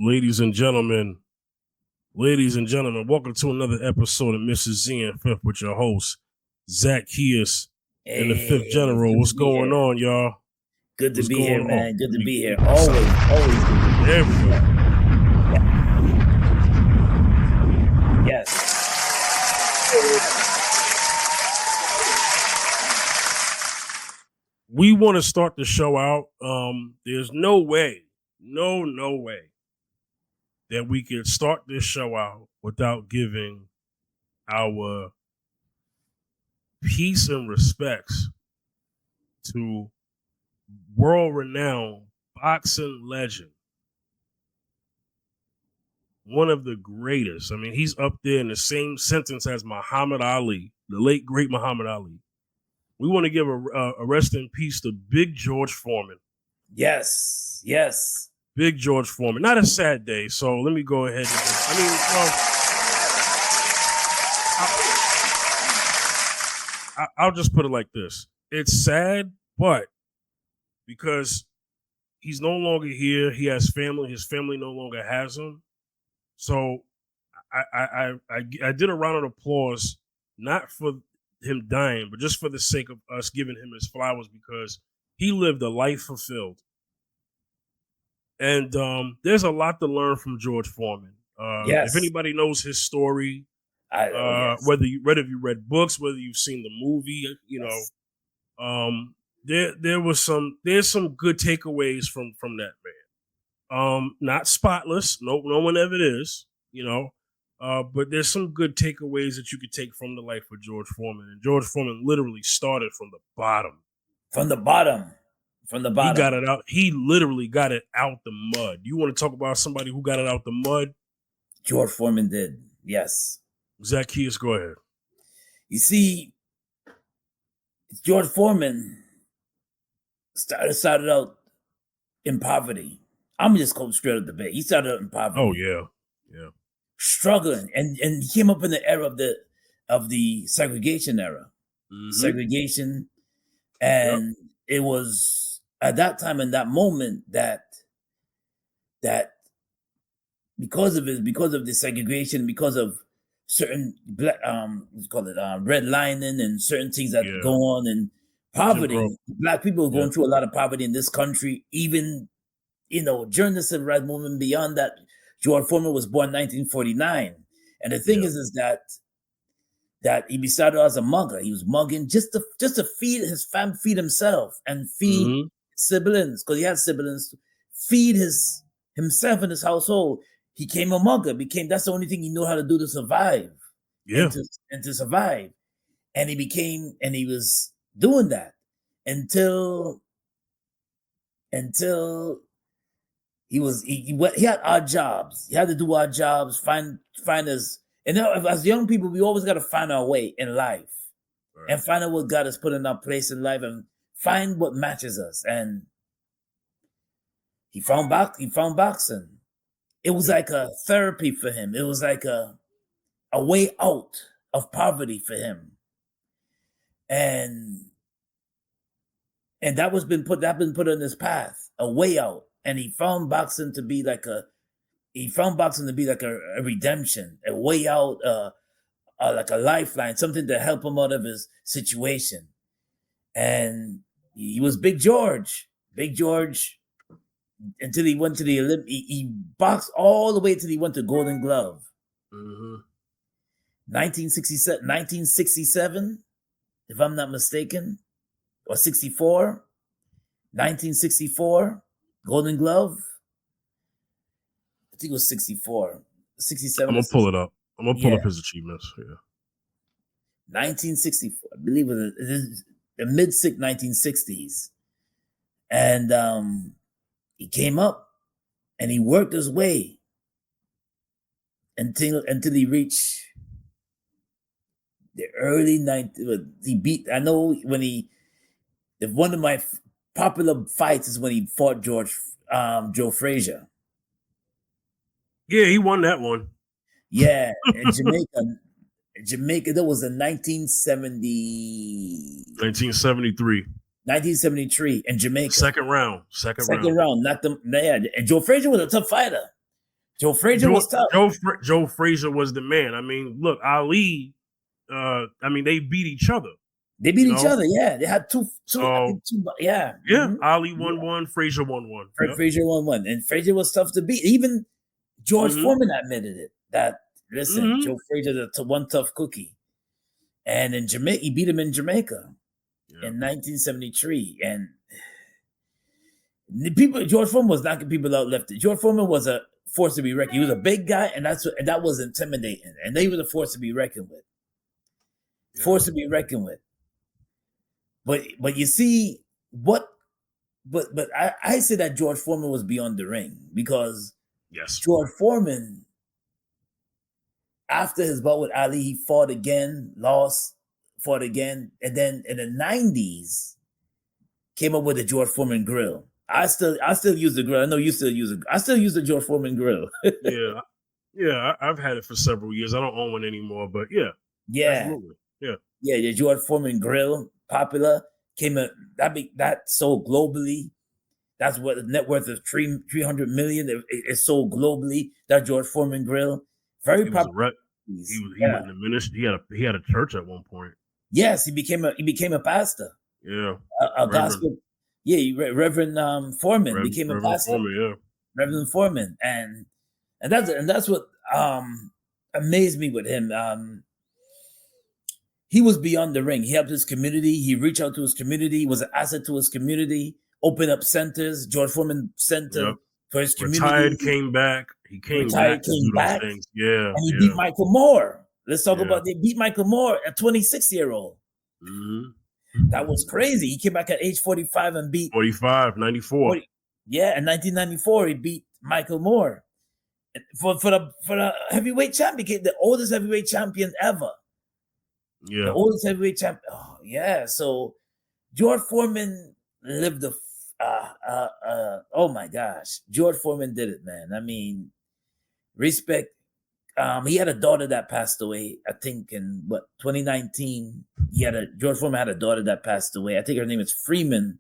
Ladies and gentlemen, welcome to another episode of Mrs. Z and Fifth with your host, Zacchaeus and the Fifth General. What's going on, y'all? Good to What's be going here, on? man. Good to be here. Always good to be here. There we go. Yes. We want to start the show out. There's no way that we could start this show out without giving our peace and respects to world-renowned boxing legend, one of the greatest. I mean, he's up there in the same sentence as Muhammad Ali, the late great Muhammad Ali. We want to give a rest in peace to Big George Foreman. Yes. Big George Foreman. Not a sad day, so let me go ahead. I'll just put it like this. It's sad, but because he's no longer here, he has family. His family no longer has him. So I did a round of applause, not for him dying, but just for the sake of us giving him his flowers, because he lived a life fulfilled. And there's a lot to learn from George Foreman. Yes. If anybody knows his story, Yes. whether you read books, whether you've seen the movie, there's some good takeaways from that man. Not spotless, no one ever is, but there's some good takeaways that you could take from the life of George Foreman. And George Foreman literally started from the bottom. From the bottom. He got it out. He literally got it out the mud. You want to talk about somebody who got it out the mud? George Foreman did. Yes. Zacchaeus, go ahead. You see, George Foreman started out in poverty. I'm just going straight up the bay. He started out in poverty. Oh yeah. Struggling, and he came up in the era of the segregation era. Mm-hmm. Segregation, and it was at that time, in that moment, that because of the segregation, because of certain redlining and certain things that go on, and poverty, Black people are going through a lot of poverty in this country. Even during the civil rights movement, beyond that, George Foreman was born in 1949, and the thing is that he started as a mugger. He was mugging just to feed his family, feed himself, and feed siblings, because he had siblings. Feed himself and his household. He became a mugger. That's the only thing he knew how to do to survive. Yeah, and to survive, and he was doing that until he had odd jobs. He had to do odd jobs. Find his. And as young people, we always got to find our way in life, and find out what God has put in our place in life, and find what matches us. And he found boxing. It was like a therapy for him. It was like a way out of poverty for him. And that been put on his path, a way out. And he found boxing to be like a redemption, a way out, like a lifeline, something to help him out of his situation. And he was Big George, until he went to the Olympic. He boxed all the way till he went to Golden Glove. 1967, if I'm not mistaken, or 64, 1964, Golden Glove. I think it was 64, 67. I'm gonna pull it up. I'm gonna pull up his achievements. Yeah, 1964. I believe it was the mid-1960s, and he came up and he worked his way until he reached the early 90s. He beat. I know when one of my popular fights is when he fought Joe Frazier. Yeah, he won that one. Yeah, in Jamaica, that was in 1973. 1973 in Jamaica. Second round. Knocked him. Yeah, and Joe Frazier was a tough fighter. Joe Frazier was tough. Joe Frazier was the man. I mean, look, Ali. They beat each other. They beat each other. Yeah, they had two. Yeah. Yeah. Ali won one. Frazier won one. Frazier won one, and Frazier was tough to beat. Even George Foreman admitted it. That listen, Joe Frazier's one tough cookie, and in Jamaica, he beat him in Jamaica in 1973, and George Foreman was knocking people out left. George Foreman was a force to be reckoned. He was a big guy, and that was intimidating, and they were a force to be reckoned with. Force to be reckoned with. But you see what? But I say that George Foreman was beyond the ring because George Foreman, after his bout with Ali, he fought again, lost, fought again, and then in the 90s came up with the George Foreman grill. I still use the grill. I know you still use it. I still use the George Foreman grill. Yeah, I've had it for several years. I don't own one anymore, but yeah, absolutely. Yeah, the George Foreman grill, popular, came up that sold globally. That's what the net worth of $300 million. It sold globally. That George Foreman grill, very popular. He went in the ministry. He had a church at one point. Yes, he became a pastor. Yeah, a gospel. Yeah, Reverend Foreman became a pastor. Reverend Foreman, and that's what amazed me with him. He was beyond the ring. He helped his community. He reached out to his community. He was an asset to his community. Opened up centers. George Foreman Center for his community. Retired, came back. He came back. Yeah. And he beat Michael Moore. Let's talk about they beat Michael Moore, a 26-year-old. Mm-hmm. That was crazy. He came back at age 45 and beat 94. Yeah, in 1994 he beat Michael Moore for the heavyweight champion. Became the oldest heavyweight champion ever. Yeah, the oldest heavyweight champion. Oh yeah, so George Foreman lived oh my gosh, George Foreman did it, man. I mean, respect. He had a daughter that passed away. I think in 2019. George Foreman had a daughter that passed away. I think her name is Freeman.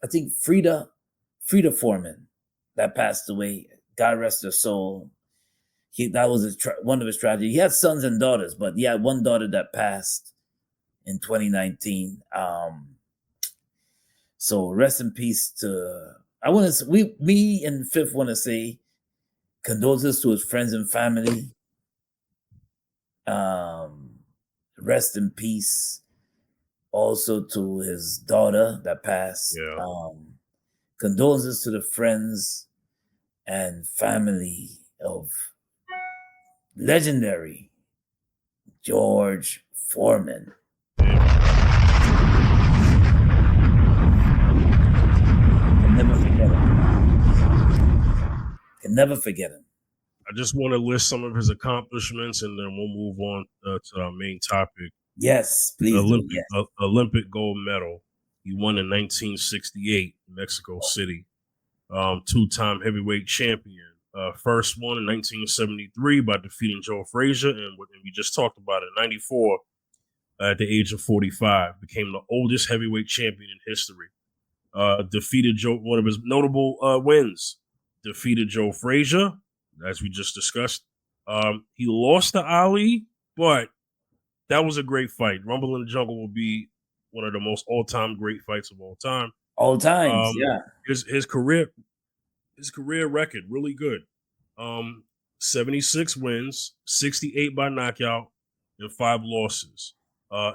I think Frida Foreman that passed away. God rest her soul. That was one of his tragedies. He had sons and daughters, but he had one daughter that passed in 2019. So rest in peace to. I want to. Me and Fifth want to say condolences to his friends and family. Rest in peace also to his daughter that passed. Yeah. Condolences to the friends and family of legendary George Foreman. Can never forget him. I just want to list some of his accomplishments, and then we'll move on to our main topic. Yes, please. Olympic gold medal. He won in 1968 in Mexico City. Two-time heavyweight champion. First one in 1973 by defeating Joe Frazier, and we just talked about it. 94 at the age of 45, became the oldest heavyweight champion in history. Defeated one of his notable wins. Defeated Joe Frazier, as we just discussed. He lost to Ali, but that was a great fight. Rumble in the Jungle will be one of the most all-time great fights of all time. All times, yeah. His career record really good. 76 wins, 68 by knockout, and 5 losses.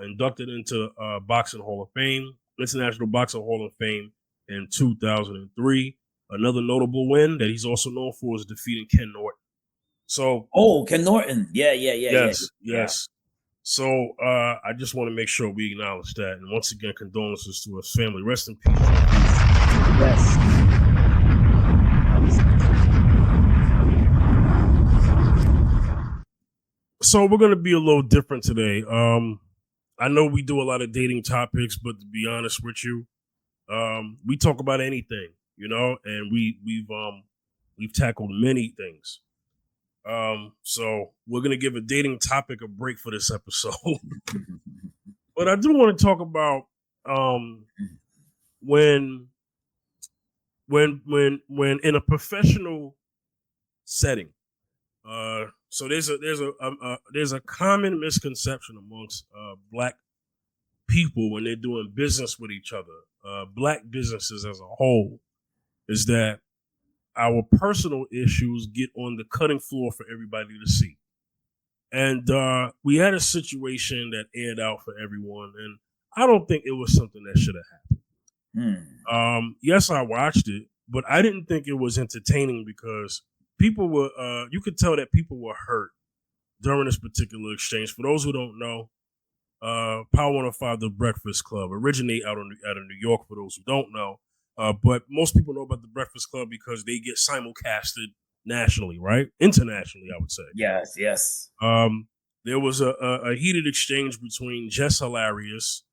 Inducted into Boxing Hall of Fame, International Boxing Hall of Fame in 2003. Another notable win that he's also known for is defeating Ken Norton. So, Ken Norton, yeah. Yes. So I just want to make sure we acknowledge that, and once again, condolences to his family. Rest in peace. Yes. So we're going to be a little different today. I know we do a lot of dating topics, but to be honest with you, we talk about anything, and we've tackled many things. So we're going to give a dating topic a break for this episode. But I do want to talk about when in a professional setting. So there's a common misconception amongst black people when they're doing business with each other, black businesses as a whole, is that our personal issues get on the cutting floor for everybody to see. And we had a situation that aired out for everyone, and I don't think it was something that should have happened. Yes, I watched it, but I didn't think it was entertaining because people were, you could tell that people were hurt during this particular exchange. For those who don't know, Power 105, The Breakfast Club, originate out of New York, for those who don't know. But most people know about The Breakfast Club because they get simulcasted nationally, right? Internationally, I would say. Yes. There was a heated exchange between Jess Hilarious,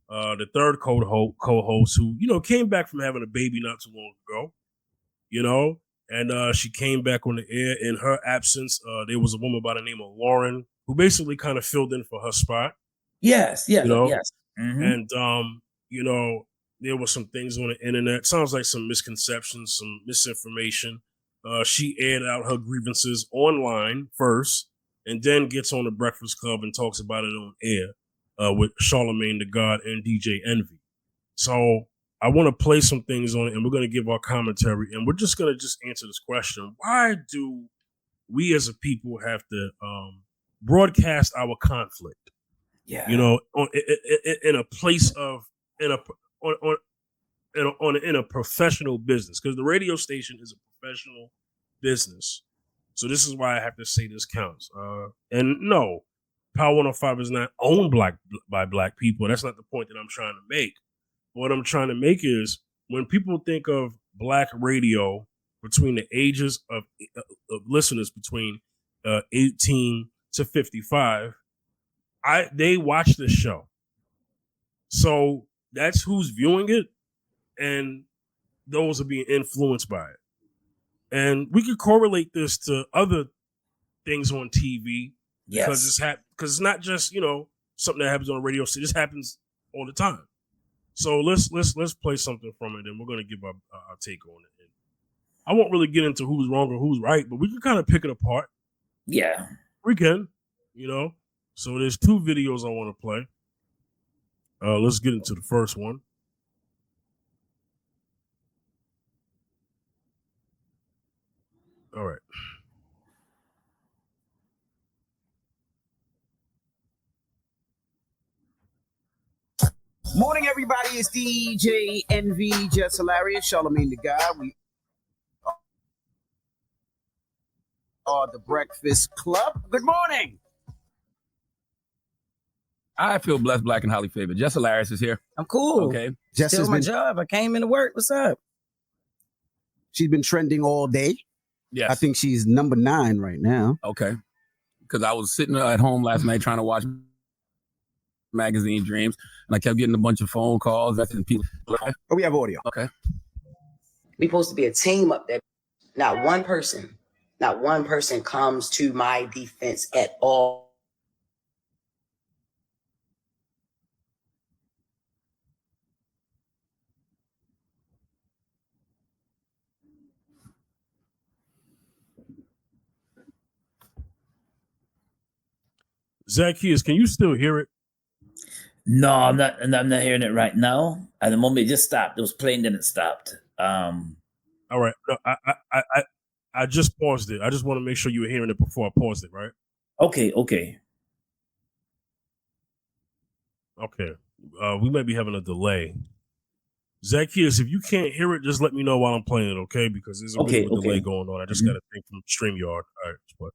the third co-host, who, came back from having a baby not too long ago, and she came back on the air. In her absence, there was a woman by the name of Loren who basically kind of filled in for her spot. Yes. Mm-hmm. And, there were some things on the internet. Sounds like some misconceptions, some misinformation. She aired out her grievances online first, and then gets on the Breakfast Club and talks about it on air with Charlamagne the God and DJ Envy. So I want to play some things on it, and we're going to give our commentary, and we're just going to answer this question. Why do we as a people have to broadcast our conflict? Yeah. In a place of, in a professional business, because the radio station is a professional business. So this is why I have to say this counts. And no, Power 105 is not owned by black people. That's not the point that I'm trying to make. What I'm trying to make is when people think of black radio between the ages of listeners between 18 to 55, they watch this show. So that's who's viewing it, and those are being influenced by it. And we could correlate this to other things on TV because it's not just something that happens on the radio. So this happens all the time. So let's play something from it, and we're gonna give our take on it. And I won't really get into who's wrong or who's right, but we can kind of pick it apart. Yeah, we can. So there's two videos I want to play. Let's get into the first one. All right. Morning, everybody. It's DJ Envy, Jess Hilarious, Charlamagne the God. We are the Breakfast Club. Good morning. I feel blessed, black, and highly favored. Jess Hilarious is here. I'm cool. Okay. Jess Still my job. I came into work. What's up? She's been trending all day. Yes. I think she's number 9 right now. Okay. Because I was sitting at home last night trying to watch Magazine Dreams, and I kept getting a bunch of phone calls. And people. Oh, we have audio. Okay. We're supposed to be a team up there. Not one person comes to my defense at all. Zacchaeus, can you still hear it? No, I'm not hearing it right now. At the moment, it just stopped. It was playing, then it stopped. All right. No, I just paused it. I just want to make sure you were hearing it before I paused it, right? Okay. We might be having a delay. Zacchaeus, if you can't hear it, just let me know while I'm playing it, okay? Because there's a bit of a delay going on. I just got a thing from StreamYard. All right, but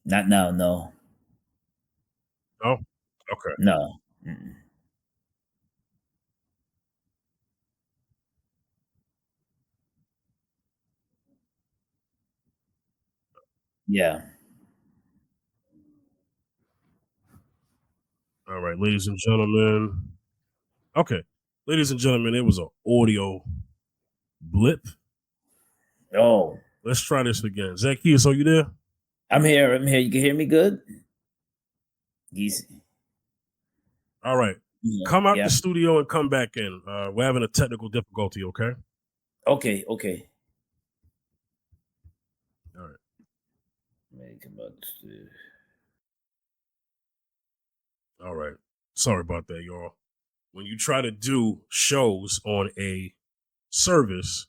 not now, no. No? Okay. No. Mm-mm. Yeah. All right, ladies and gentlemen. Okay. Ladies and gentlemen, it was an audio blip. Oh. Let's try this again. Zacchaeus, are you there? I'm here. You can hear me good? Easy. All right. Come out the studio and come back in. We're having a technical difficulty, okay? Okay. All right. All right. Sorry about that, y'all. When you try to do shows on a service,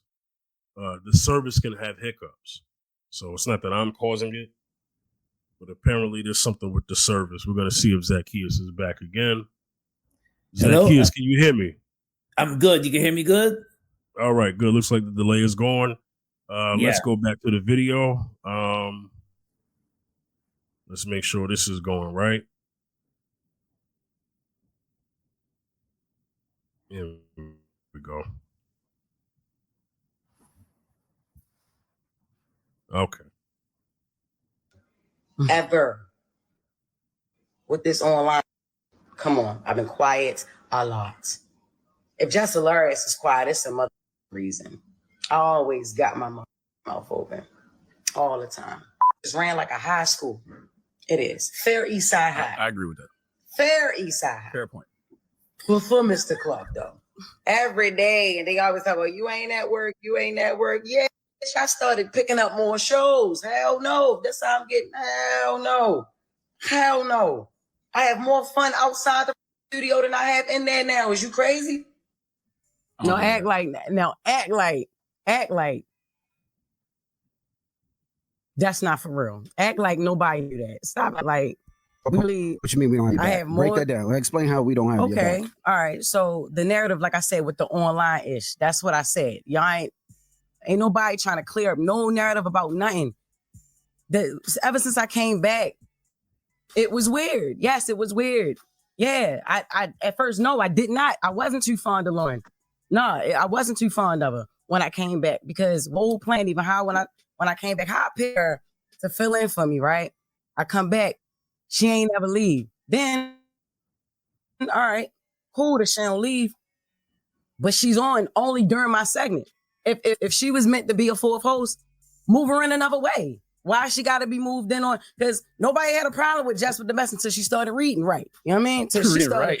the service can have hiccups. So it's not that I'm causing it, but apparently there's something with the service. We're going to see if Zacchaeus is back again. Hello? Zacchaeus, can you hear me? I'm good. You can hear me good? All right, good. Looks like the delay is gone. Let's go back to the video. Let's make sure this is going right. Here we go. Okay. Ever with this online. Come on, I've been quiet a lot. If Jess Hilarious is quiet, it's some other reason. I always got my mouth open all the time. Just ran like a high school. It is. Fair East Side High. I agree with that. Fair East Side High. Fair point. For Mr. Clark, though. Every day, and they always talk about, you ain't at work, you ain't at work. Yeah, I started picking up more shows. Hell no. That's how I'm getting. Hell no. Hell no. I have more fun outside the studio than I have in there now. Is you crazy? No, act like that. Now, act like. That's not for real. Act like nobody knew that. Stop it. Like, really. What you mean we don't have your I back? have more. Break that down. Explain how we don't have your back. Okay. All right. So the narrative, like I said, with the online ish, that's what I said. Y'all ain't nobody trying to clear up no narrative about nothing. Ever since I came back, it was weird. Yes, it was weird. Yeah. I at first, no, I did not. I wasn't too fond of Loren. No, I wasn't too fond of her when I came back because whole plan, even how when I came back, how I picked her to fill in for me, right? I come back, she ain't never leave. Then, all right, cool that she don't leave, but she's on only during my segment. If she was meant to be a fourth host, move her in another way. Why she got to be moved in on? Because nobody had a problem with Jess with the mess until she started reading right. You know what I mean? Till she started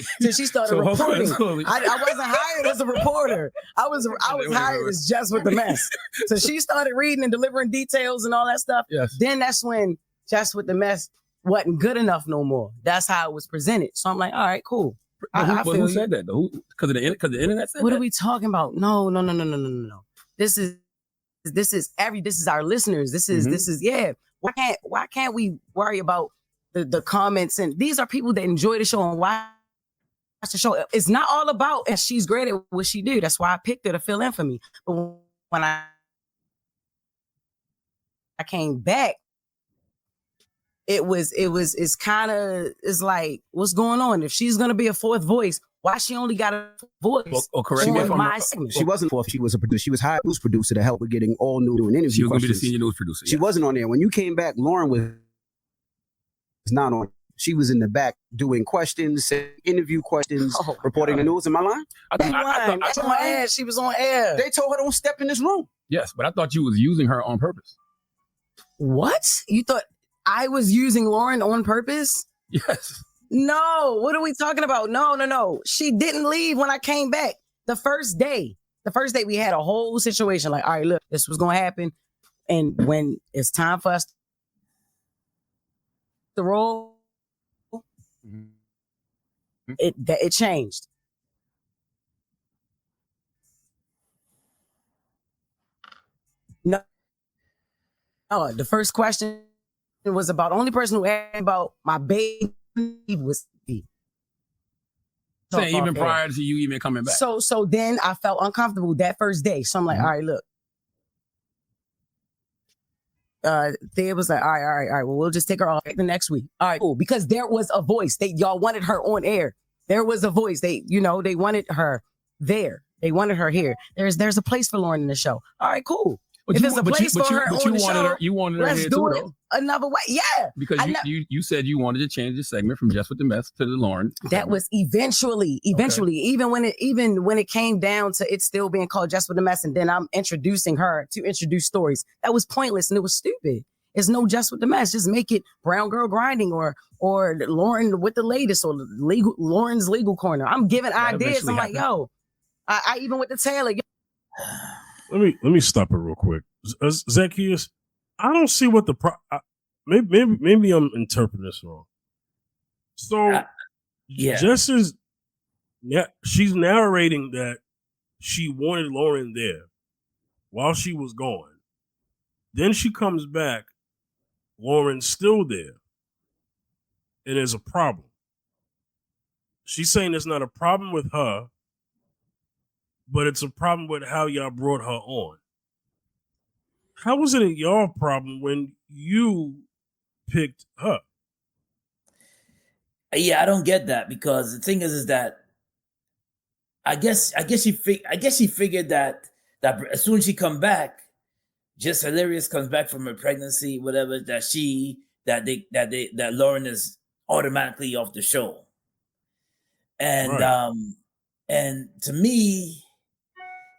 reporting. I wasn't hired as a reporter. I was hired as Jess with the mess. So she started reading and delivering details and all that stuff. Yes. Then that's when Jess with the mess wasn't good enough no more. That's how it was presented. So I'm like, all right, cool. Who said that though? Because the internet said what that? are we talking about? No. This is our listeners. This is yeah. Why can't we worry about the comments? And these are people that enjoy the show and watch the show. It's not all about, and she's great at what she do. That's why I picked her to fill in for me. But when I came back, it's kind of like, what's going on? If she's gonna be a fourth voice, why she only got a voice? Well, correct me if I'm wrong. She wasn't fourth. She was a producer. She was hired news producer to help with getting all new and interview. She was going to be the questions. senior news producer. She wasn't on there. When you came back, Loren was not on. She was in the back doing questions, interview questions, reporting the news. Am I lying? I told my ass she was on air. They told her don't step in this room. Yes, but I thought you was using her on purpose. What? You thought I was using Loren on purpose? Yes. No, what are we talking about? No. She didn't leave when I came back. The first day we had a whole situation like, all right, look, this was going to happen. And when it's time for us to roll, it changed. No, the first question was about, only person who asked about my baby was me. Saying even prior to you even coming back. So then I felt uncomfortable that first day. So I'm like, all right, look. Thea was like, all right. Well, we'll just take her off the next week. All right, cool. Because there was a voice. Y'all wanted her on air. There was a voice. They wanted her there. They wanted her here. There's a place for Loren in the show. All right, cool. If there's a place for her on the show, you wanted her let's here do too, it though. Another way. Yeah. Because you said you wanted to change the segment from Jess with the Mess to the Loren. That was eventually, okay. even when it came down to it still being called Jess with the Mess, and then I'm introducing her to introduce stories. That was pointless and it was stupid. It's no Jess with the Mess. Just make it Brown Girl Grinding or Loren with the latest or Loren's Legal Corner. I'm giving ideas. I'm like, yo, I even with the Taylor. Let me stop it real quick. Zacchaeus, I don't see what the maybe I'm interpreting this wrong. So Jess is she's narrating that she wanted Loren there while she was gone. Then she comes back, Loren's still there, and there's a problem. She's saying it's not a problem with her, but it's a problem with how y'all brought her on. How was it your problem when you picked her? Yeah, I don't get that, because the thing is that I guess she figured that as soon as she come back, Jess Hilarious comes back from her pregnancy, whatever, that Loren is automatically off the show. And right. And to me,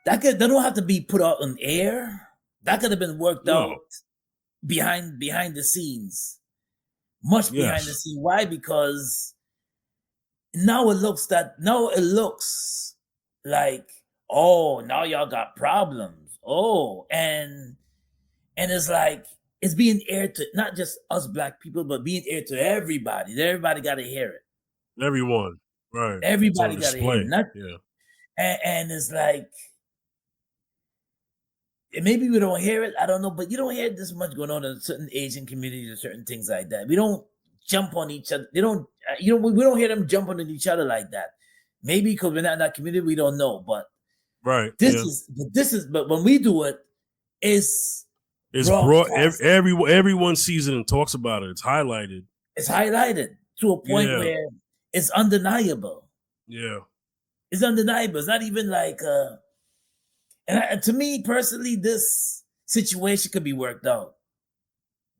that don't have to be put out on air. That could have been worked out behind the scenes. Much behind the scenes. Why? Because now it looks like, oh, now y'all got problems. Oh, and it's like it's being aired to not just us black people, but being aired to everybody. Everybody got to hear it. Everyone, right? Everybody got to hear it. And it's like, maybe we don't hear it. I don't know, but you don't hear this much going on in certain Asian communities or certain things like that. We don't jump on each other. They don't. We don't hear them jumping on each other like that. Maybe because we're not in that community, we don't know. But right, but when we do it, it's brought. Everyone sees it and talks about it. It's highlighted. It's highlighted to a point where it's undeniable. Yeah, it's undeniable. It's not even like. And to me personally, this situation could be worked out.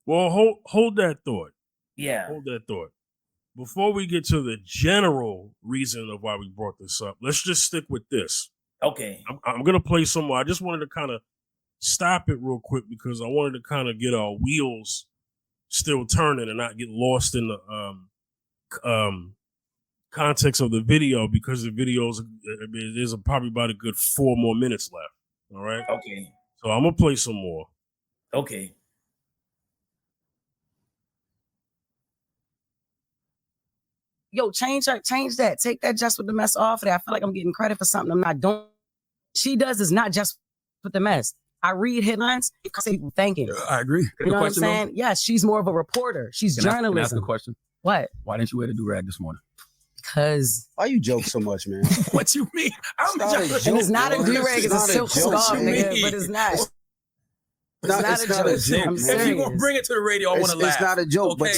Well, hold that thought. Yeah, hold that thought. Before we get to the general reason of why we brought this up, let's just stick with this. Okay. I'm going to play some more. I just wanted to kind of stop it real quick because I wanted to kind of get our wheels still turning and not get lost in the context of the video, because the videos, there's probably about a good 4 more minutes left. All right? Okay. So I'm going to play some more. Okay. Yo, change that. Take that just with the mess off of there. I feel like I'm getting credit for something I'm not doing. She does is not just with the mess. I read headlines. I say people thinking. I agree. You know what I'm saying? Yes, she's more of a reporter. She's journalism. Can I ask a question? What? Why didn't you wear the do-rag this morning? Because. Why you joke so much, man? What you mean? It's not a do-rag. It's a silk scarf, nigga. But it's not. It's not a joke. I'm serious. If you gonna bring it to the radio, I want to laugh. It's not a joke, okay? but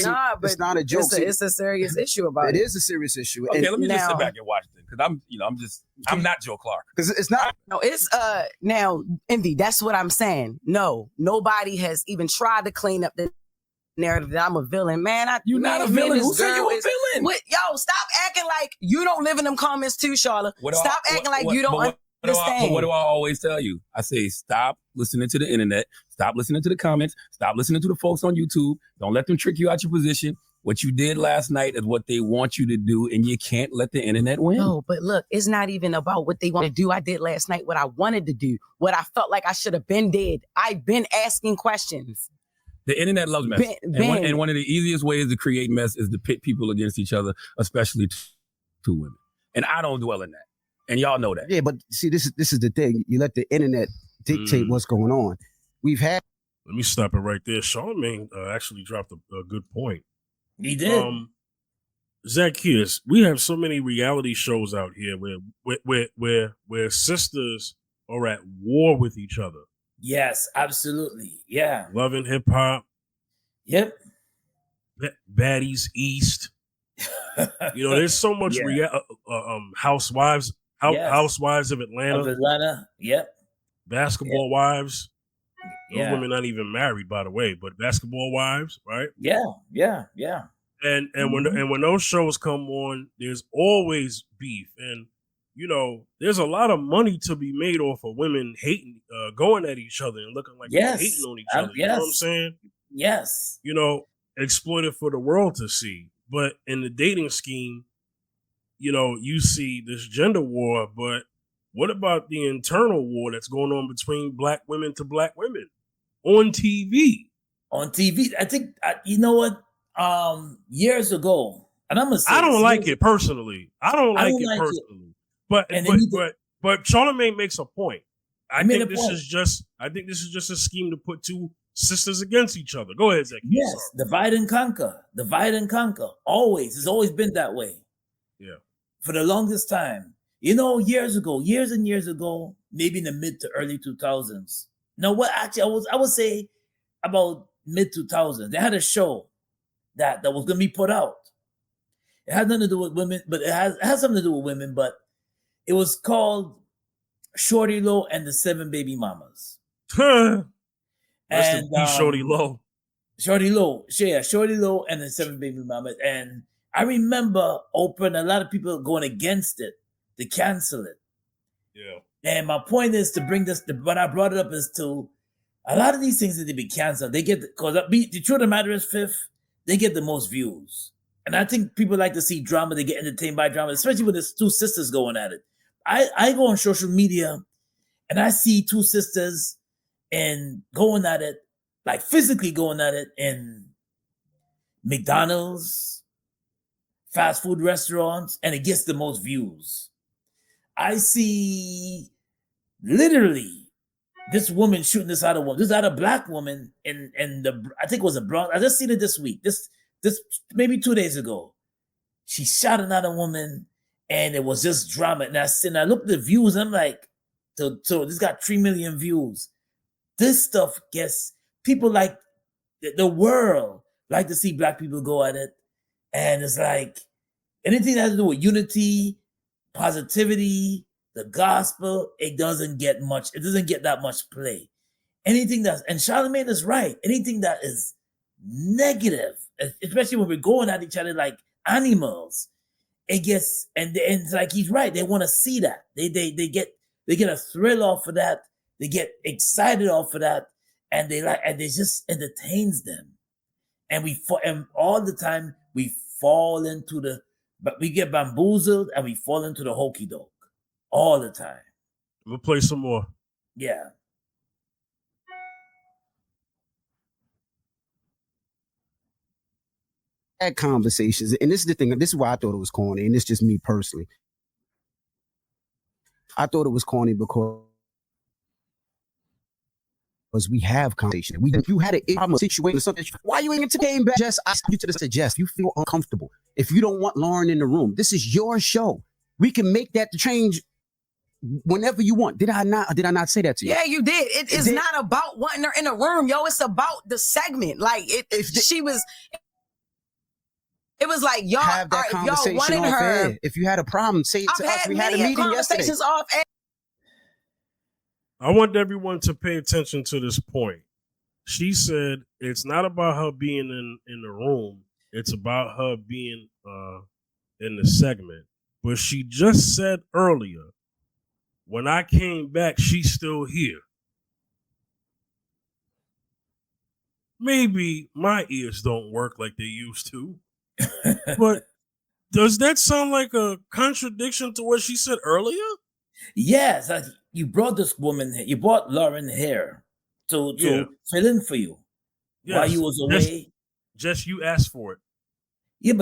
it's not a joke. It's a serious issue about it. It is a serious issue. Okay, let me just sit back and watch it, because I'm not Joe Clark. Because it's not. No, it's now Envy. That's what I'm saying. No, nobody has even tried to clean up the narrative that I'm a villain, man. You're not a villain. Who said you a villain? Yo, stop acting like you don't live in them comments too, Charlotte. Stop acting like you don't understand. But what do I always tell you? I say, stop listening to the internet. Stop listening to the comments. Stop listening to the folks on YouTube. Don't let them trick you out your position. What you did last night is what they want you to do, and you can't let the internet win. No, but look, it's not even about what they want to do. I did last night what I wanted to do, what I felt like I should have been did. I've been asking questions. The internet loves mess. And one of the easiest ways to create mess is to pit people against each other, especially two women. And I don't dwell in that. And y'all know that. Yeah, but see, this is the thing. You let the internet dictate what's going on. Let me stop it right there. Charlamagne actually dropped a good point. He did. Zacchaeus, we have so many reality shows out here where sisters are at war with each other. Yes, absolutely. Yeah. Love and Hip Hop. Yep. Baddies East. There's so much Housewives. Housewives of Atlanta. Yep. Basketball Wives. Those Yeah. women not even married, by the way, but Basketball Wives, right? Yeah. And when those shows come on, there's always beef, and there's a lot of money to be made off of women hating, going at each other and looking like they're hating on each other. You know what I'm saying? Yes. Exploited for the world to see. But in the dating scheme, you see this gender war, but What about the internal war that's going on between black women to black women on TV? On TV, I think you know what? Years ago, and I'm gonna say I don't like it personally. I don't like it personally. But Charlamagne makes a point. I think this is just a scheme to put two sisters against each other. Go ahead, Zach. Yes, divide and conquer. Divide and conquer. Always. It's always been that way. Yeah. For the longest time. You know, years and years ago, maybe in the mid to early 2000s. No, what actually I would say about mid 2000s. They had a show that was going to be put out. It had nothing to do with women, but it has something to do with women, but it was called Shorty Low and the Seven Baby Mamas. And Shorty Low. Shorty Low and the Seven Baby Mamas. And I remember a lot of people going against it to cancel it. Yeah. And my point is to bring this, what I brought it up is to, a lot of these things need to be canceled. They get, because the truth of the matter is, Fifth, they get the most views. And I think people like to see drama, they get entertained by drama, especially when there's two sisters going at it. I go on social media and I see two sisters and going at it, like physically going at it in McDonald's, fast food restaurants, and it gets the most views. I see literally this woman shooting this other woman. This other black woman in I think it was a Bronx. I just seen it this week. This maybe 2 days ago. She shot another woman, and it was just drama. And I looked at the views. And I'm like, so this got 3 million views. This stuff gets people like the world like to see black people go at it, and it's like anything that has to do with unity, positivity, the gospel, it doesn't get that much play. Anything and Charlamagne is right. Anything that is negative, especially when we're going at each other like animals, it gets, and it's like he's right. They want to see that. They get a thrill off of that. They get excited off of that, and it just entertains them. And and all the time we fall into but we get bamboozled and we fall into the hokey doke all the time. We'll play some more. Yeah. Had conversations, and this is the thing. This is why I thought it was corny, and it's just me personally. I thought it was corny because we have conversation. You had a problem, situation, or something. Why you ain't came back? Jess, I asked you to suggest. You feel uncomfortable if you don't want Loren in the room. This is your show. We can make that change whenever you want. Did I not say that to you? Yeah, you did. It is not about wanting her in the room, yo. It's about the segment. Like it was like y'all have that conversation y'all wanted off her. Air. If you had a problem, say it to us. We had a meeting conversations yesterday. off air. I want everyone to pay attention to this point. She said it's not about her being in the room. It's about her being in the segment. But she just said earlier, when I came back, she's still here. Maybe my ears don't work like they used to. But does that sound like a contradiction to what she said earlier? Yes, you brought this woman, you brought Loren here to fill in for you while you was away. Just you asked for it. Yeah,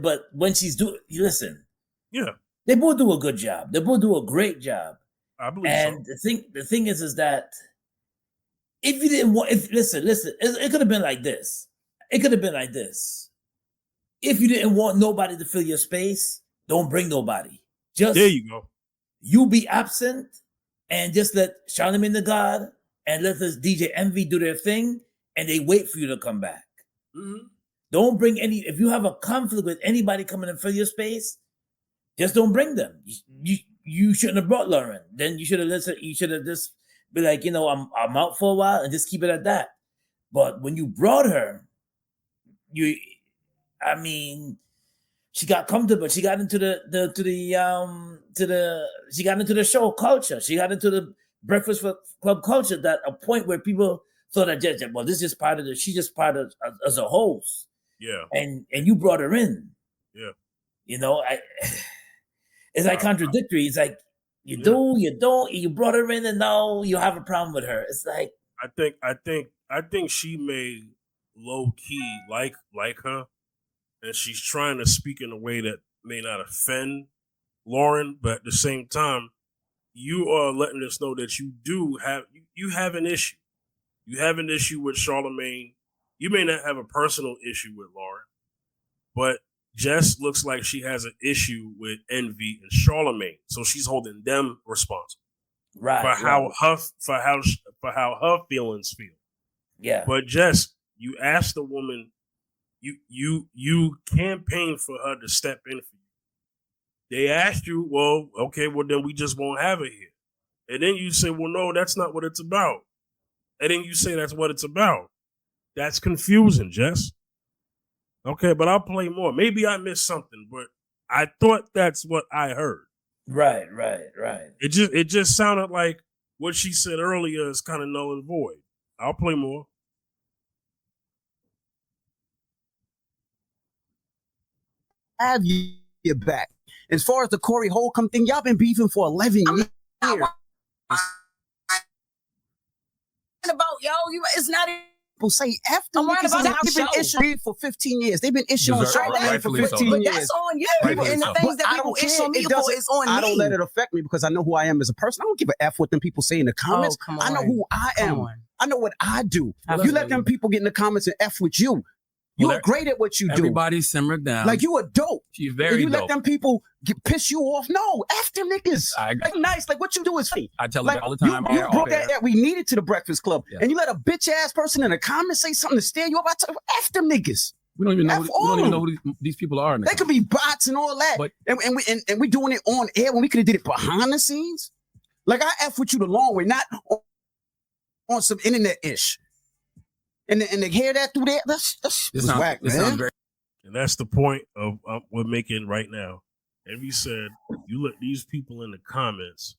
but when she's listen. Yeah, they both do a good job. They both do a great job. I believe and so. the thing is that if you didn't want, listen, it could have been like this. It could have been like this. If you didn't want nobody to fill your space, don't bring nobody. Just there you go. You be absent and just let Charlamagne the God and let this DJ Envy do their thing, and they wait for you to come back. Mm-hmm. Don't bring if you have a conflict with anybody coming and fill your space, just don't bring them. You shouldn't have brought Loren. Then you should have listened. You should have just be like, I'm out for a while and just keep it at that. But when you brought her, she got comfortable. She got into she got into the show culture. She got into the Breakfast Club culture. That a point where people thought that this is part of she's just part of as a host. Yeah. And you brought her in. Yeah. It's like contradictory. It's like You do, you don't. You brought her in, and now you have a problem with her. It's like I think she may low key like her, and she's trying to speak in a way that may not offend Loren, but at the same time, you are letting us know that you have an issue. You have an issue with Charlamagne. You may not have a personal issue with Loren, but Jess looks like she has an issue with Envy and Charlamagne, so she's holding them responsible, for how her feelings feel. Yeah. But Jess, you asked the woman, you campaigned for her to step in for you. They asked you, well, okay, well then we just won't have her here, and then you say, well, no, that's not what it's about, and then you say that's what it's about. That's confusing, Jess. Okay, but I'll play more. Maybe I missed something, but I thought that's what I heard. Right. It just sounded like what she said earlier is kind of null and void. I'll play more. Have you back. As far as the Corey Holcomb thing, y'all been beefing for 11 years. About it's not. People say F them because they've been issuing for 15 years. They've been issuing Charlamagne for 15 years. That's on you. And the things that people issue on me for is on me. I don't let it affect me because I know who I am as a person. I don't give a F what them people say in the comments. I know who I am. I know what I do. You let them people get in the comments and F with you. You're great at what you do. Everybody simmer down. Like you are dope. She's very dope. You let them people piss you off. No, F them niggas. Like nice. Like what you do is fake. I tell them all the time. You brought that we needed to the Breakfast Club. Yeah. And you let a bitch ass person in the comments say something to stare you up. I tell you, F them niggas. We don't even know who these people are. They could be bots and all that. But, and we doing it on air when we could have did it behind the scenes. Like I F with you the long way, not on some internet-ish. And to hear that through there, that's whack, man. And that's the point of we're making right now. Envy said, you let these people in the comments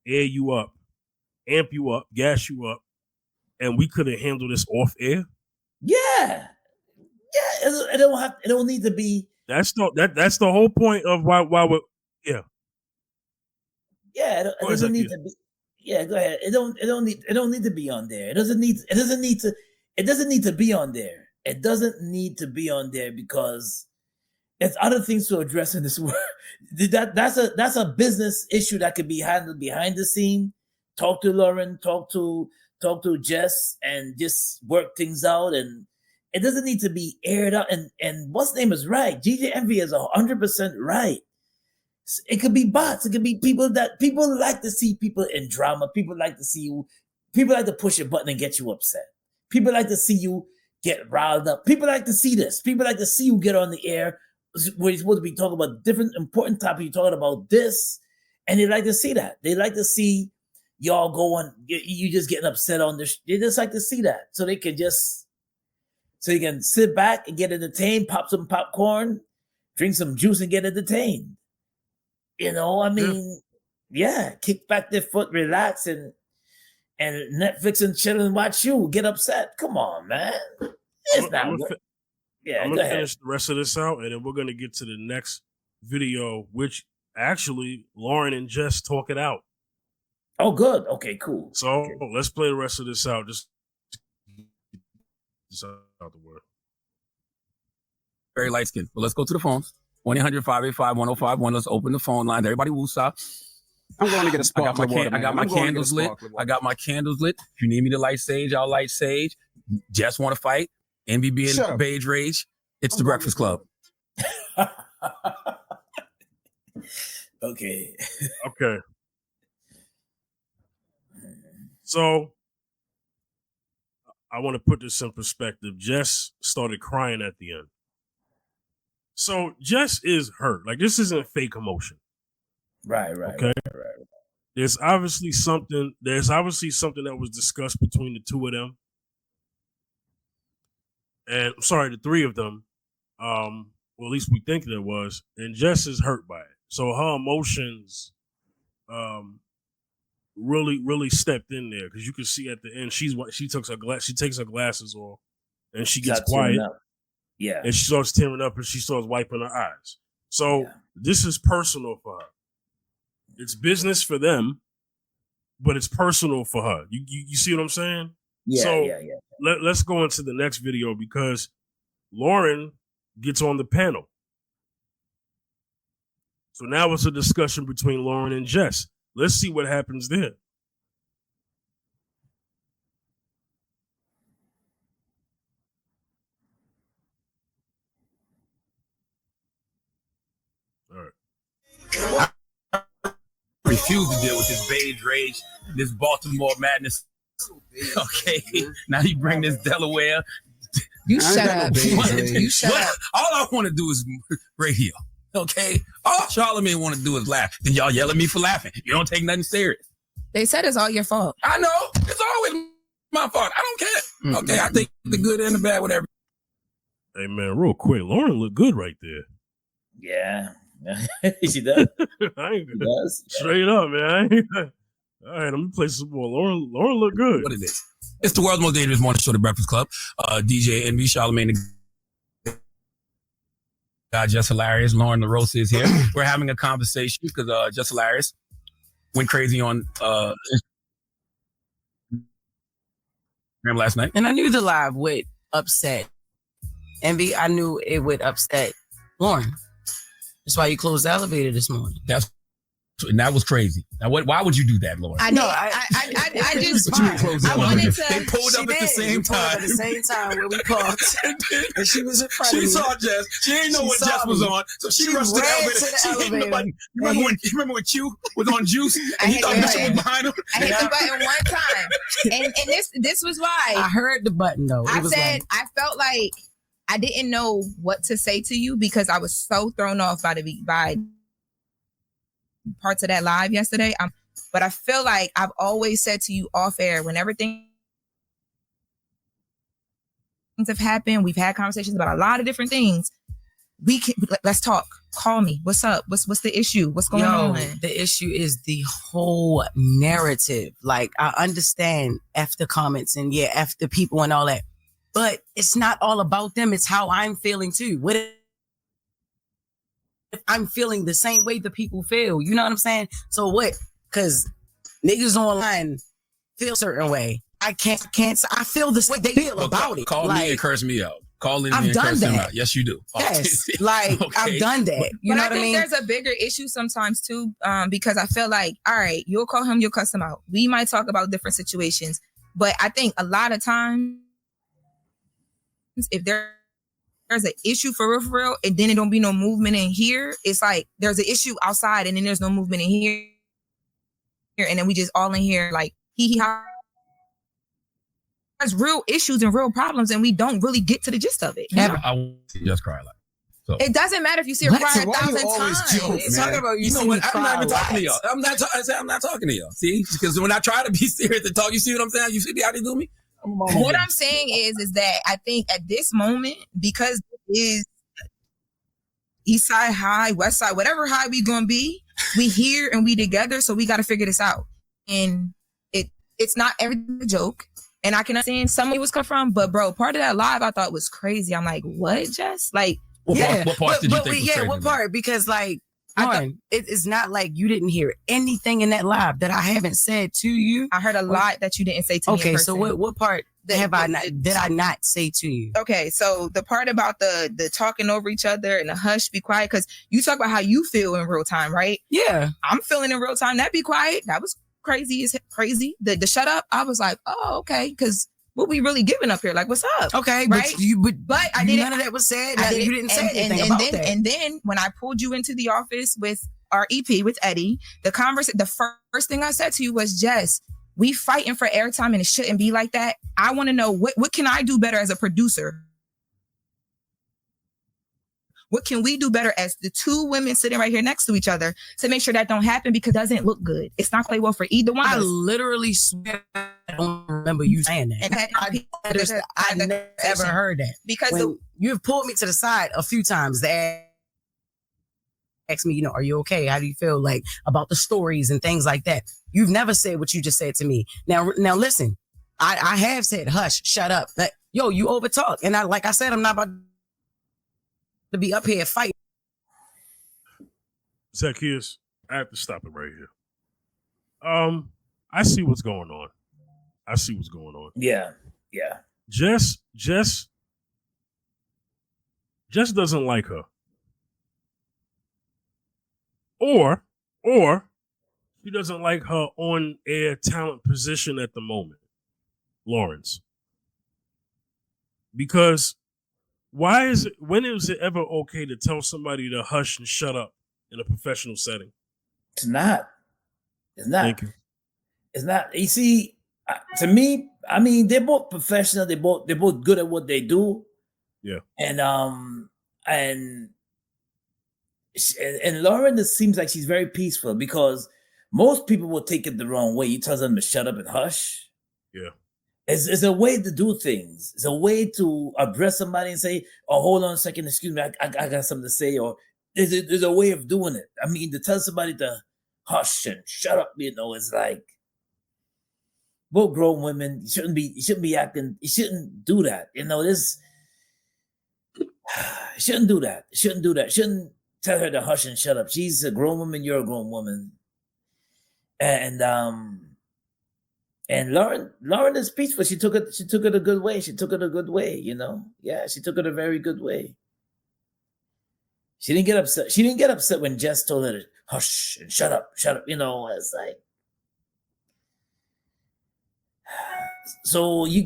air you up, amp you up, gas you up, and we could have handled this off air. Yeah. It don't need to be. That's the whole point of why we're Yeah, it doesn't need to be. Yeah, go ahead. It don't need to be on there. It doesn't need to be on there. It doesn't need to be on there because there's other things to address in this world. That's a business issue that could be handled behind the scene. Talk to Loren, talk to Jess, and just work things out. And it doesn't need to be aired out. And what's name is right. DJ Envy is 100% right. It could be bots. It could be people like to see people in drama. People like to push a button and get you upset. People like to see you get riled up. People like to see this. People like to see you get on the air where you're supposed to be talking about different important topics. You're talking about this, and they like to see that. They like to see y'all going. You just getting upset on this. They just like to see that, so you can sit back and get entertained, pop some popcorn, drink some juice, and get entertained. I mean, kick back their foot, relax, and Netflix and chill and watch you get upset. Come on, man. I'm going to finish the rest of this out, and then we're going to get to the next video, which actually Loren and Jess talk it out. Oh, good. Okay, cool. So let's play the rest of this out. Just out the word. Very light skin. Well, let's go to the phones. 1-800-585-1051. Let's open the phone lines. Everybody woosah. I'm going to get a sparkling water. I got my candles lit. If you need me to light sage, I'll light sage. Jess want to fight. Envy being beige rage. It's the Breakfast Club. Okay. So I want to put this in perspective. Jess started crying at the end. So Jess is hurt. Like this isn't fake emotion. Right. Okay. Right. There's obviously something that was discussed between the two of them. And I'm sorry, the three of them. Well, at least we think there was. And Jess is hurt by it. So her emotions really, really stepped in there. Because you can see at the end, she takes her glasses off and she gets quiet. Yeah. And she starts tearing up and she starts wiping her eyes. So this is personal for her. It's business for them, but it's personal for her. You see what I'm saying? Yeah. Let's go into the next video because Loren gets on the panel. So now it's a discussion between Loren and Jess. Let's see what happens there. All right. Refuse to deal with this beige rage, this Baltimore madness. Okay, now you bring this Delaware. You shut up. You shut up. All I want to do is radio. Okay, all Charlamagne want to do is laugh. Then y'all yell at me for laughing. You don't take nothing serious. They said it's all your fault. I know it's always my fault. I don't care. Okay, I take the good and the bad, whatever. Hey man, real quick, Loren look good right there. Yeah. She does. She does. Straight up, man. All right, I'm gonna play some more. Loren look good. What it is? It's the world's most dangerous morning show, The Breakfast Club. DJ Envy, Charlamagne, Jess Hilarious, Loren LoRosa is here. We're having a conversation because Jess Hilarious went crazy on Instagram last night, and I knew the live would upset Envy. I knew it would upset Loren. That's why you closed the elevator this morning. That was crazy. Now, why would you do that, Loren? I know. I just. I wanted to. They pulled up at the same time. At the same time when we parked, and she was in front of me. She saw Jess. She didn't know what Jess was on, so she rushed to the elevator. She hit the button. You remember when Q was on Juice and he thought Bishop was behind him? I hit the button one time, and this was why I heard the button though. I said I felt like I didn't know what to say to you because I was so thrown off by parts of that live yesterday. But I feel like I've always said to you off air, whenever things have happened, we've had conversations about a lot of different things. Let's talk. Call me. What's up? What's the issue? What's going on? The issue is the whole narrative. Like, I understand F the comments and F the people and all that, but it's not all about them. It's how I'm feeling too. What if I'm feeling the same way the people feel? You know what I'm saying? So what? Because niggas online feel a certain way. I can't. I feel this way they feel about it. Call me and curse me out. Call in I've and done curse that. them out. Yes, you do. Yes, like okay. I've done that. You know what I mean? There's a bigger issue sometimes too, because I feel like, all right, you'll call him, you'll cuss him out. We might talk about different situations, but I think a lot of times, if there's an issue for real, and then it don't be no movement in here, it's like there's an issue outside, and then there's no movement in here, and then we just all in here like he has real issues and real problems, and we don't really get to the gist of it. I just cry like. So. It doesn't matter if you see her cry 1,000 times. Talking about you know what? I'm not even talking to y'all. I'm not talking to y'all. See, because when I try to be serious and talk, you see what I'm saying? You see how they do me? What I'm saying is that I think at this moment, because it is East Side High, West Side, whatever high we gonna be, we here and we together, so we got to figure this out. And it's not everything a joke. And I can understand somebody was coming from, but bro, part of that live I thought was crazy. I'm like, what, Jess? Like, what part did you think was crazy? What part? Because like, Loren, it's not like you didn't hear anything in that live that I haven't said to you. I heard a lot that you didn't say to me. Okay, so what part did I not say to you? Okay, so the part about the talking over each other and the hush, be quiet, because you talk about how you feel in real time, right? Yeah, I'm feeling in real time. That be quiet. That was crazy. The shut up. I was like, oh, okay, because what we really giving up here? Like, what's up? Okay, right? But I didn't. None of that was said. You didn't say anything about that. And then when I pulled you into the office with our EP with Eddie, the first thing I said to you was, Jess, we fighting for airtime and it shouldn't be like that. I want to know what can I do better as a producer? What can we do better as the two women sitting right here next to each other to make sure that don't happen, because it doesn't look good. It's not play well for either one of us. I literally swear I don't remember you saying that. And I never ever heard that. Because you've pulled me to the side a few times to ask me, are you okay? How do you feel like about the stories and things like that? You've never said what you just said to me. Now listen, I have said, hush, shut up. Like, yo, you overtalk. And like I said, I'm not about to be up here fighting. Zacchaeus. I have to stop it right here. I see what's going on. Yeah. Jess doesn't like her. Or she doesn't like her on-air talent position at the moment, Lawrence. Because when is it ever okay to tell somebody to hush and shut up in a professional setting? It's not. Thank you. It's not. You see, to me, I mean, they're both professional. They're both good at what they do. Yeah. And Loren, it seems like she's very peaceful because most people will take it the wrong way. You tell them to shut up and hush. Yeah. It's a way to do things. It's a way to address somebody and say, "Oh, hold on a second, excuse me, I got something to say." Or there's a way of doing it. I mean, to tell somebody to hush and shut up, it's like both grown women. You shouldn't be acting. You shouldn't do that. This. Shouldn't do that. Shouldn't tell her to hush and shut up. She's a grown woman. You're a grown woman. And Loren is peaceful. She took it a good way. Yeah, she took it a very good way. She didn't get upset. She didn't get upset when Jess told her to hush and shut up. It's like. So you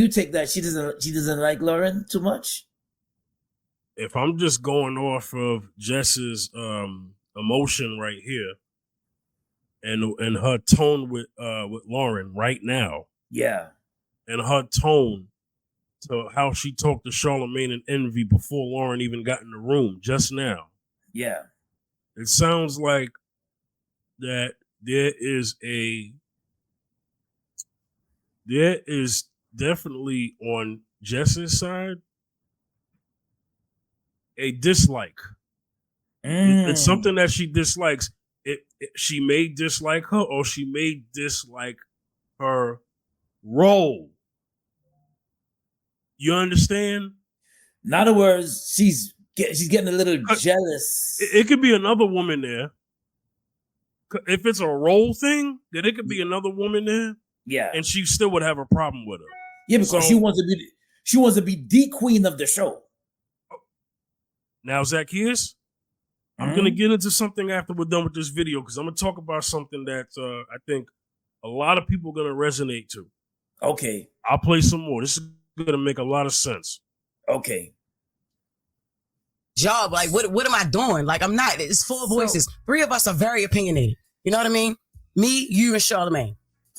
take that she doesn't like Loren too much? If I'm just going off of Jess's emotion right here and her tone with Loren right now. Yeah. And her tone to how she talked to Charlamagne and Envy before Loren even got in the room just now. Yeah. It sounds like that there is definitely on Jess's side a dislike. It's something that she dislikes. She may dislike her, or she may dislike her role. You understand? In other words, she's getting a little jealous. It could be another woman there. If it's a role thing, then it could be another woman there. Yeah, and she still would have a problem with her. Yeah, because she wants to be the queen of the show. Now, Zacchaeus, I'm going to get into something after we're done with this video because I'm going to talk about something that I think a lot of people are going to resonate to. Okay. I'll play some more. This is going to make a lot of sense. Okay. Job, like, what am I doing? Like, I'm not. It's four voices. Three of us are very opinionated. You know what I mean? Me, you, and Charlamagne.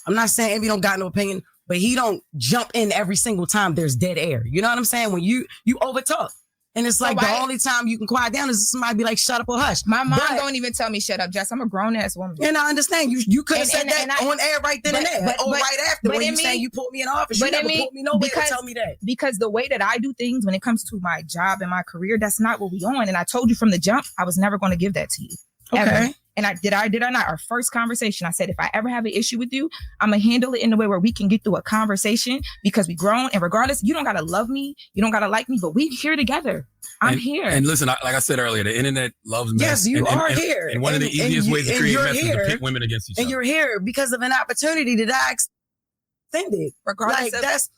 I'm not saying Envy don't got no opinion, but he don't jump in every single time there's dead air. You know what I'm saying? When you overtalk. And it's like the only time you can quiet down is somebody be like, shut up or hush. My mom don't even tell me shut up, Jess. I'm a grown-ass woman. And I understand. You could have said that on air right then and there. But right after when you say you put me in office. You never put me nowhere to tell me that. Because the way that I do things when it comes to my job and my career, that's not what we on. And I told you from the jump, I was never going to give that to you. Okay. Ever. And did I not? Our first conversation, I said, if I ever have an issue with you, I'm going to handle it in a way where we can get through a conversation because we grown. And regardless, you don't got to love me. You don't got to like me, but we here together. I'm here. And listen, like I said earlier, the internet loves mess. Yes, you are here. And one of the easiest ways to create mess is to pit women against each other. And you're here because of an opportunity that I extended. Regardless like that's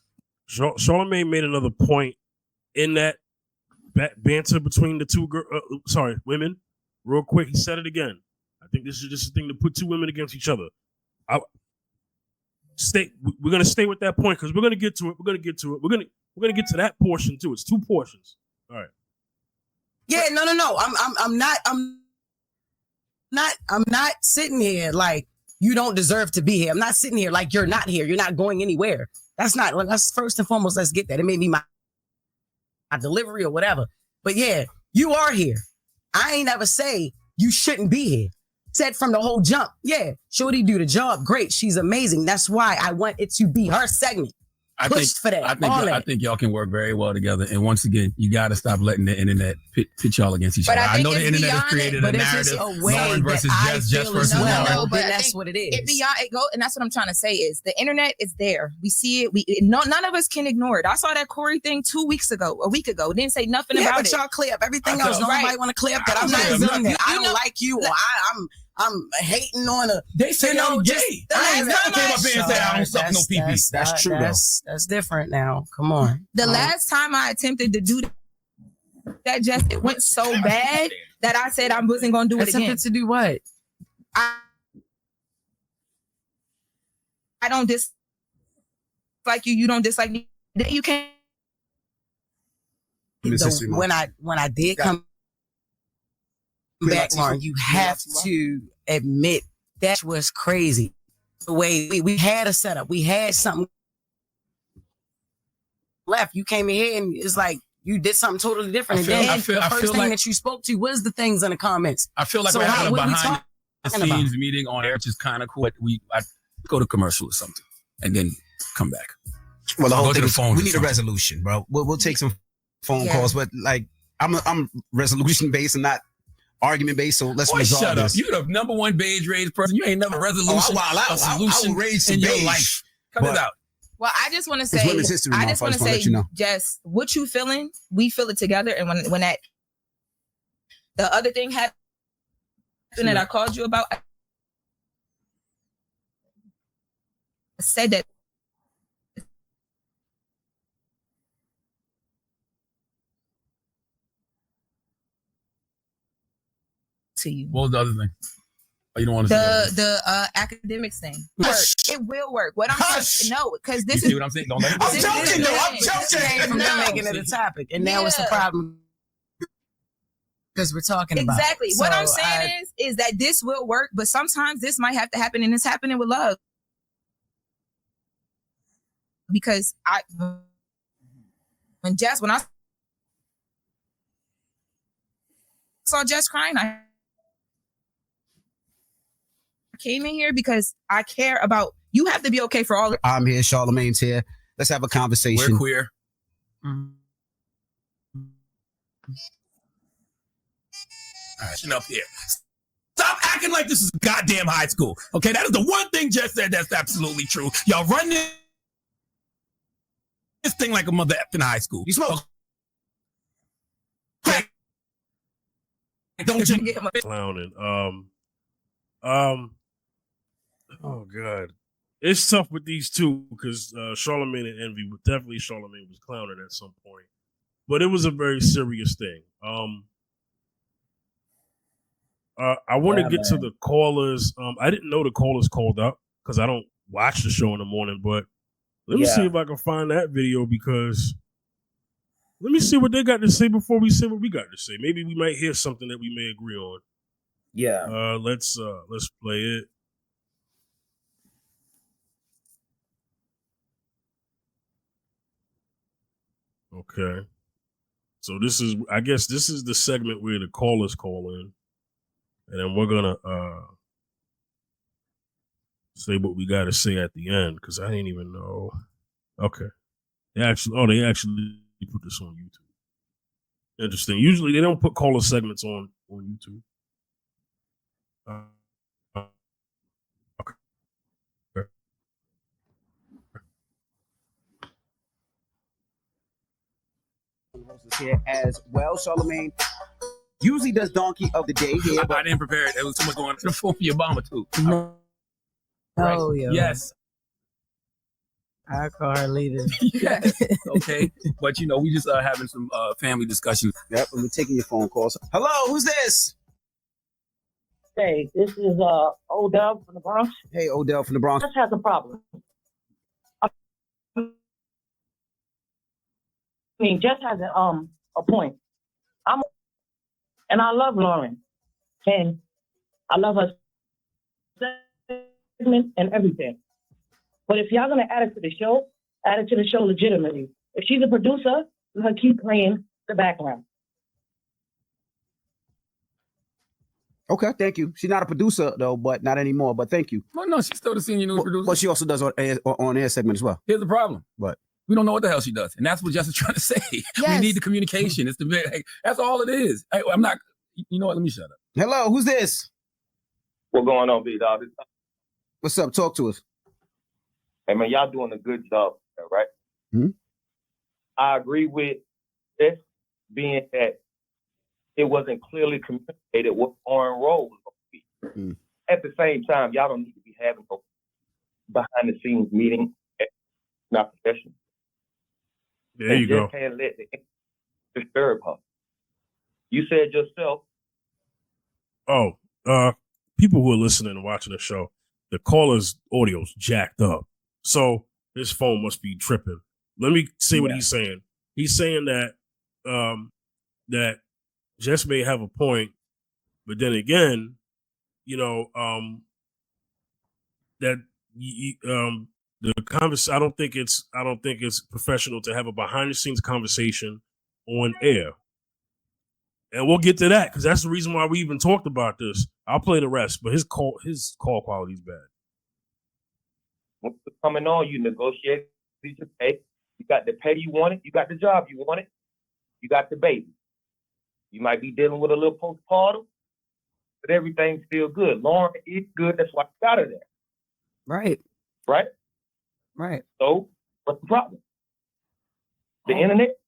Charlamagne made another point in that banter between the two women. Real quick, he said it again. I think this is just a thing to put two women against each other. We're gonna stay with that point because we're gonna get to it. We're gonna get to get to that portion too. It's two portions. All right. Yeah, no. I'm not sitting here like you don't deserve to be here. I'm not sitting here like you're not here. You're not going anywhere. That's first and foremost. Let's get that. It may be my delivery or whatever. But yeah, you are here. I ain't ever say you shouldn't be here. Said from the whole jump, yeah, Shorty do the job. Great. She's amazing. That's why I want it to be her segment. I think y'all can work very well together. And once again, you got to stop letting the internet pit y'all against each other. I know the internet has created a narrative. Loren versus Jess versus Loren. But that's what it is. And that's what I'm trying to say is the internet is there. We see it. None of us can ignore it. I saw that Corey thing a week ago. It didn't say nothing about it. But y'all clear up everything else. Nobody want to clear up that I'm not doing that. I don't like you or I'm hating on a. They say I'm gay. I ain't never came up here and said I don't suck no pee-pee. That's true, though. That's different now. Come on. The last time I attempted to do that, just it went so bad that I said I wasn't going to do it again. Attempted to do what? I don't dislike you. You don't dislike me. You can't. When I did come back, Lauren, you have to admit that was crazy. The way we had a setup, we had something left. You came in here and it's like you did something totally different. The first thing that you spoke to was the things in the comments. I feel like we're having a behind the scenes meeting on air, which is kind of cool. I go to commercial or something and then come back. Well, the whole thing is we need a resolution, bro. We'll take some phone calls, but like I'm resolution based and not argument based. So let's resolve shut this. Up. You the number one beige rage person. You ain't never resolution. I will rage in your life. Cut it out. Well, I just want to say, Jess, what you feeling? We feel it together. And when that the other thing happened that I called you about, I said that. To you. What was the other thing? Oh, you don't want to say the academics thing. It will work. What I'm saying, no, because this you see what I'm saying? Don't let it go. I'm joking. From them making it a topic, and now it's a problem because we're talking about exactly. What I'm saying is that this will work, but sometimes this might have to happen, and it's happening with love. Because when I saw Jess crying, I came in here because I care about you. Have to be okay for all. I'm here. Charlamagne's here. Let's have a conversation. We're queer. All right, up here. Stop acting like this is goddamn high school. Okay, that is the one thing Jess said that's absolutely true. Y'all run this thing like a mother effing high school. You smoke. Don't you get my clowning? Oh God, it's tough with these two because Charlamagne and Envy, but definitely Charlamagne was clowning at some point, but it was a very serious thing. I want to get to the callers. I didn't know the callers called up because I don't watch the show in the morning, but let me see if I can find that video because let me see what they got to say before we say what we got to say. Maybe we might hear something that we may agree on. Yeah. Let's play it. Okay. So I guess this is the segment where the callers call in. And then we're gonna say what we gotta say at the end, because I didn't even know. Okay. They actually put this on YouTube. Interesting. Usually they don't put caller segments on YouTube. Okay. Here as well. Charlamagne usually does Donkey of the Day here. I didn't prepare it. There was too much going on to the phone for your Obama too. No. Right. Oh, yeah. Yes. I call her leader. Yes. Okay. But we just having some family discussions. Yep, and we're taking your phone calls. Hello, who's this? Hey, this is Odell from the Bronx. Hey, Odell from the Bronx. Just has a problem. I mean, Jess has a point. And I love Loren, and I love her segment and everything. But if y'all gonna add it to the show legitimately. If she's a producer, let her keep playing the background. Okay, thank you. She's not a producer though, but not anymore. But thank you. Well, no, she's still the senior news producer. But she also does on air segment as well. Here's the problem. What? We don't know what the hell she does, and that's what Jess is trying to say. Yes. We need the communication. It's that's all it is. I'm not. You know what? Let me shut up. Hello, who's this? What's going on, B-Dog? What's up? Talk to us. Hey, man, y'all doing a good job, right? Hmm? I agree with this being that it wasn't clearly communicated what Loren role was going to be. at the same time, y'all don't need to be having a behind the scenes meeting. Not professional. There you go. Can't let the disturb her. You said yourself. Oh, people who are listening and watching the show, the caller's audio's jacked up, so his phone must be tripping. Let me see what he's saying. He's saying that that Jess may have a point, but then again, you know, that the conversation. I don't think it's professional to have a behind the scenes conversation on air. And we'll get to that because that's the reason why we even talked about this. I'll play the rest, but his call quality is bad. What's coming on? You negotiate your pay. You got the pay you wanted. You got the job you wanted. You got the baby. You might be dealing with a little postpartum, but everything's still good. Loren is good. That's why I got her there. Right. Right? Right. So what's the problem? The internet?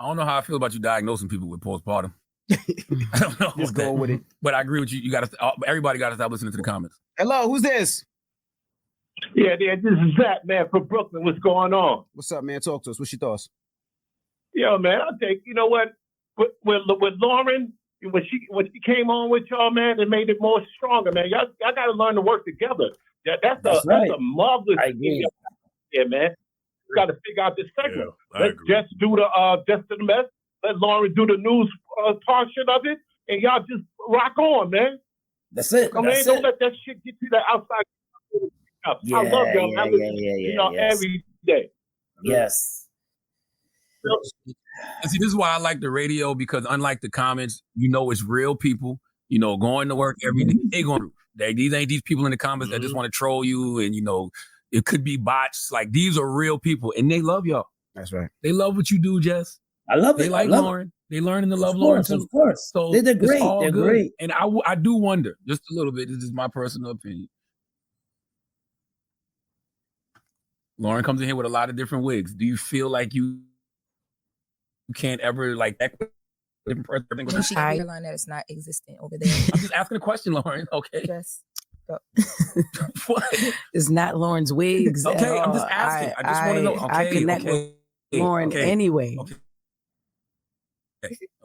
I don't know how I feel about you diagnosing people with postpartum. I don't know. Just go with it. But I agree with you. You got to. Everybody got to stop listening to the comments. Hello, who's this? Yeah, this is Zach, man, from Brooklyn. What's going on? What's up, man? Talk to us. What's your thoughts? Yo, man, I think, you know what? With Loren, when she came on with y'all, man, it made it more stronger, man. Y'all got to learn to work together. That's a marvelous thing. Yeah, man. You got to figure out this segment. Let's just do the mess. Let Loren do the news portion of it, and y'all just rock on, man. That's it. Don't let that shit get you the outside. Yeah, I love y'all. Every day. Yes. And see, this is why I like the radio, because unlike the comments, you know, it's real people, you know, going to work every day. They going through. These ain't these people in the comments that just want to troll you, and, you know, it could be bots. Like, these are real people, and they love y'all. That's right. They love what you do, Jess. I love it. They like Loren. They learning to love Loren too. Of course. So they're great. They're good. great. And I do wonder just a little bit. This is my personal opinion. Loren comes in here with a lot of different wigs. Do you feel like you can't ever like that different person? When she realized that it's not existent over there. I'm just asking a question, Loren. Okay. Just go. What? It's not Lauren's wigs. Okay, I'm just asking. I just want to know. Okay, I connect with Loren anyway. Okay.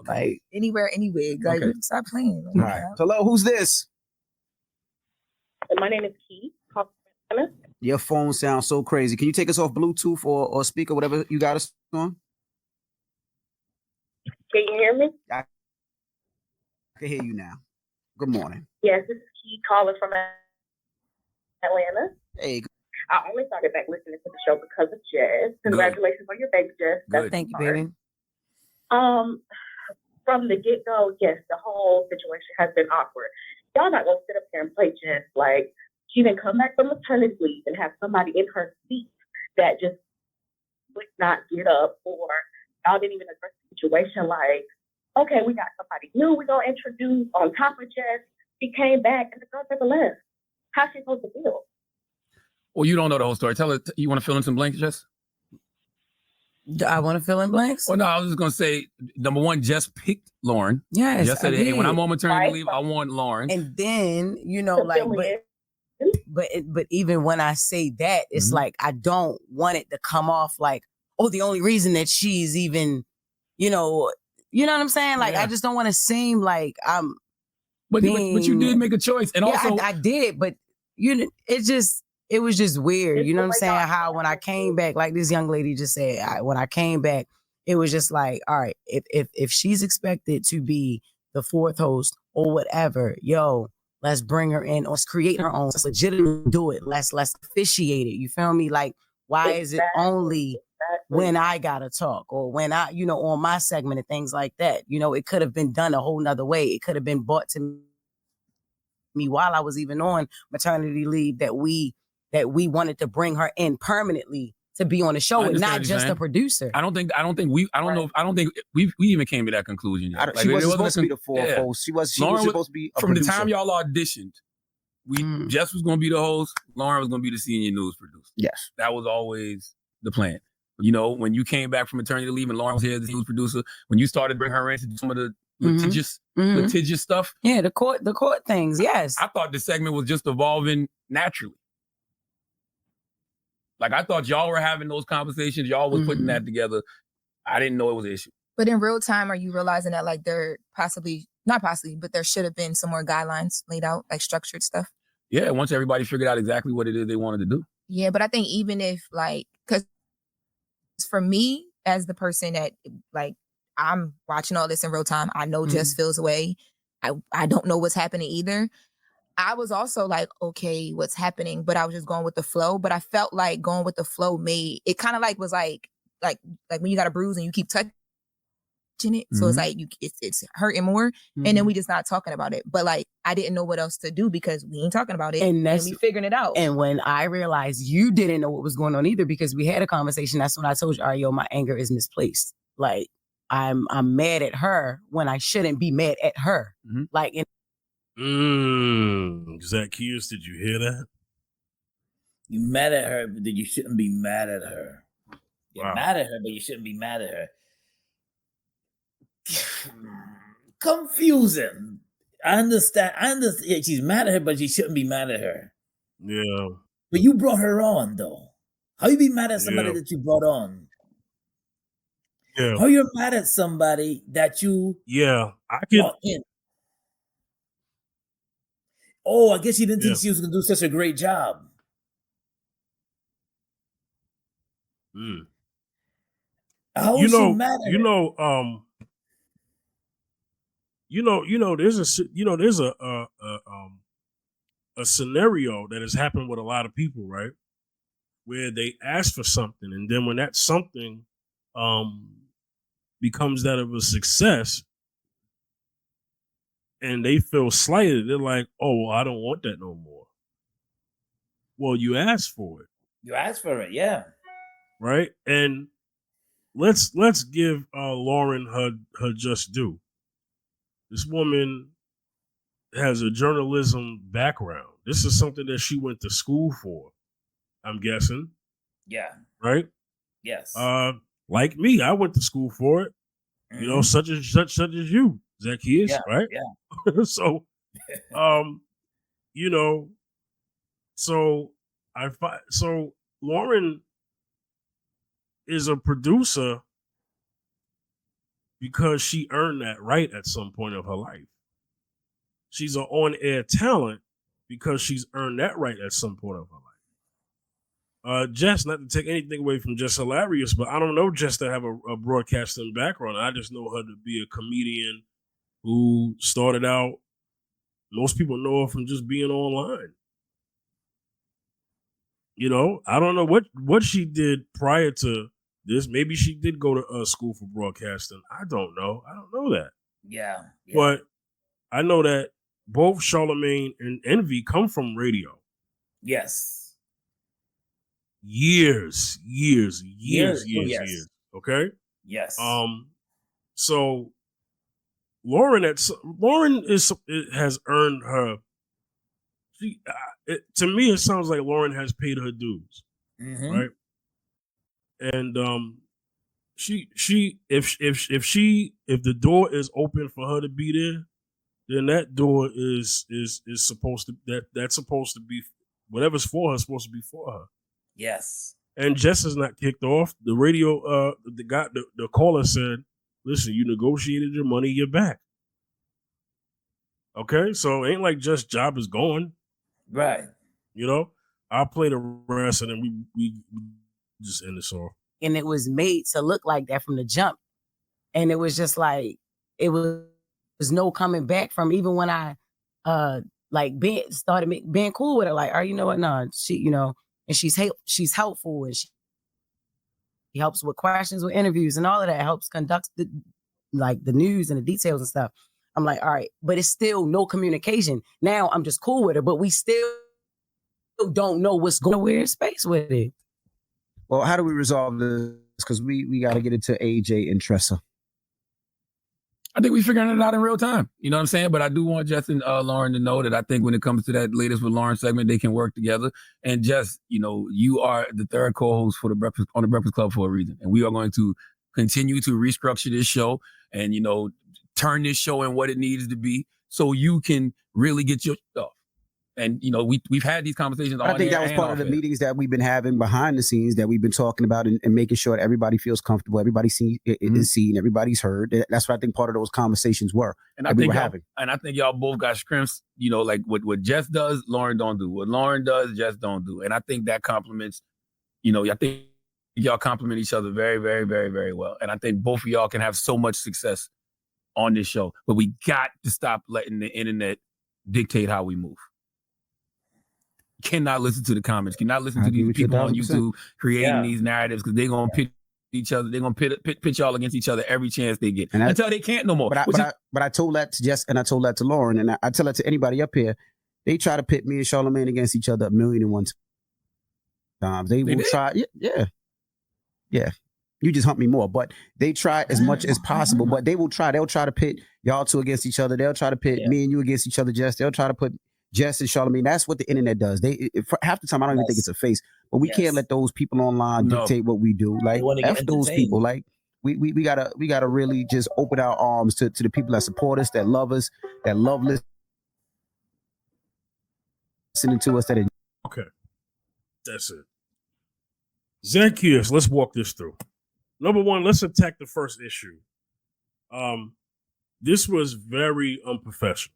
Like anywhere, any wig. Like stop playing. All right. Hello, who's this? My name is Keith. Your phone sounds so crazy. Can you take us off Bluetooth or speaker, whatever you got us on? Can you hear me? I can hear you now. Good morning. Yes, this is Keith calling from Atlanta. Hey. I only started back listening to the show because of Jess. Congratulations on your baby, Jess. Good. Thank you, baby. From the get-go, yes, the whole situation has been awkward. Y'all not gonna sit up here and play Jess like she didn't come back from maternity leave and have somebody in her seat that just would not get up, or y'all didn't even address the situation like, okay, we got somebody new we're gonna introduce on top of Jess. She came back and the girl never left. How's she supposed to feel? Well, you don't know the whole story. Tell her, you want to fill in some blanks, Jess? Do I want to fill in blanks? Well, no, I was just going to say, number one, Jess picked Loren. Yes, Jess said, hey, when I'm on maternity leave, I want Loren. And then, you know, like, but even when I say that, it's like, I don't want it to come off like, oh, the only reason that she's even, you know what I'm saying? Like, I just don't want to seem like I'm But you did make a choice. And also, I did, but it was just weird. You know what I'm saying? How when I came back, like this young lady just said, when I came back, it was just like, all right, if she's expected to be the fourth host or whatever, let's bring her in. Let's create her own. Let's legitimately do it. Let's officiate it. You feel me? Like, why is it only when I gotta talk or when I, on my segment and things like that? It could have been done a whole nother way. It could have been brought to me while I was even on maternity leave that we wanted to bring her in permanently to be on the show and not just a producer. I don't think we even came to that conclusion yet. She wasn't supposed to be the fourth host. She was supposed to be a from producer. the time y'all auditioned. Jess was going to be the host. Loren was going to be the senior news producer. Yes. That was always the plan. When you came back from maternity leave and Loren was here as the news producer, when you started bringing her in to do some of the litigious stuff. Yeah, the court things. Yes. I thought the segment was just evolving naturally. Like I thought y'all were having those conversations. Y'all was putting that together. I didn't know it was an issue. But in real time, are you realizing that like not possibly, but there should have been some more guidelines laid out, like structured stuff? Yeah, once everybody figured out exactly what it is they wanted to do. Yeah, but I think even if like, because for me as the person that like, I'm watching all this in real time. I know Jess feels away. I don't know what's happening either. I was also like, okay, what's happening? But I was just going with the flow. But I felt like going with the flow made it kind of like was like when you got a bruise and you keep touching it. So it's like it's hurting more. And then we just not talking about it. But like I didn't know what else to do because we ain't talking about it. And we figuring it out. And when I realized you didn't know what was going on either because we had a conversation, that's when I told you, all right, yo, my anger is misplaced. Like I'm mad at her when I shouldn't be mad at her. Like Zacchaeus, did you hear that? You mad at her, but you shouldn't be mad at her. You're mad at her, but you shouldn't be mad at her. Confusing. I understand. Yeah, she's mad at her, but she shouldn't be mad at her. Yeah. But you brought her on, though. How you be mad at somebody that you brought on? Yeah. How you're mad at somebody that you brought in? Oh, I guess you didn't think she was going to do such a great job. How is she mad at her? There's a scenario that has happened with a lot of people, right? Where they ask for something, and then when that something becomes that of a success, and they feel slighted, they're like, "Oh, well, I don't want that no more." Well, you asked for it. You asked for it, yeah. Right, and let's give Loren her just due. This woman has a journalism background. This is something that she went to school for, I'm guessing. Yeah. Right? Yes. Like me, I went to school for it. You know, such as you, Zacchaeus, right? Yeah. So, you know, so Loren is a producer because she earned that right at some point of her life. She's an on-air talent because she's earned that right at some point of her life. Jess, not to take anything away from Jess Hilarious, but I don't know Jess to have a broadcasting background. I just know her to be a comedian who started out, most people know her from just being online. You know, I don't know what she did prior to this. Maybe she did go to school for broadcasting. I don't know that. Yeah. But I know that both Charlamagne and Envy come from radio. Yes. Years. Okay? Yes. So Loren has earned her. To me, it sounds like Loren has paid her dues, right? And if the door is open for her to be there, then that door is supposed to that's supposed to be whatever's for her is supposed to be for her. Yes. And Jess is not kicked off. The radio, the caller said, "Listen, you negotiated your money, you're back." Okay, so it ain't like just job is gone. Right. You know, I'll play the rest and then we just end this off. And it was made to look like that from the jump. And it was just like, it was no coming back from, even when I started being cool with her. Like, oh, you know what? No, she, you know, and she's helpful and she helps with questions, with interviews and all of that, helps conduct the news and the details and stuff. I'm like, all right, but it's still no communication. Now I'm just cool with her, but we still don't know what's going on. We're in space with it. Well, how do we resolve this? Because we got to get it to AJ and Tressa. I think we're figuring it out in real time. You know what I'm saying? But I do want Jess and Loren to know that I think when it comes to that latest with Loren segment, they can work together. And Jess, you know, you are the third co-host for the Breakfast Club for a reason. And we are going to continue to restructure this show and, you know, turn this show in what it needs to be so you can really get your stuff. And, you know, we've had these conversations. I think that was part of the meetings that we've been having behind the scenes that we've been talking about and making sure that everybody feels comfortable. Everybody is seen. Everybody's heard. That's what I think part of those conversations were. And I think y'all both got strengths, you know, like what Jess does, Loren don't do. What Loren does, Jess don't do. And I think that complements, you know, I think y'all complement each other very, very, very, very well. And I think both of y'all can have so much success on this show. But we got to stop letting the internet dictate how we move. Cannot listen to the comments. Cannot listen to these people on YouTube creating these narratives because they're gonna pit each other. They're gonna pit y'all against each other every chance they get until they can't no more. But I told that to Jess and I told that to Loren and I tell that to anybody up here. They try to pit me and Charlamagne against each other 1,000,001 times. They will try. Yeah. You just hump me more, but they try as much as possible. But they will try. They'll try to pit y'all two against each other. They'll try to pit me and you against each other. Jess. They'll try to put Jess and Charlamagne. That's what the internet does. Half the time I don't even think it's a face, but we can't let those people online dictate what we do. Like F those people. Like we gotta really just open our arms to the people that support us, that love us, that love listening to us. Okay, that's it. Zacchaeus, let's walk this through. Number one, let's attack the first issue. This was very unprofessional.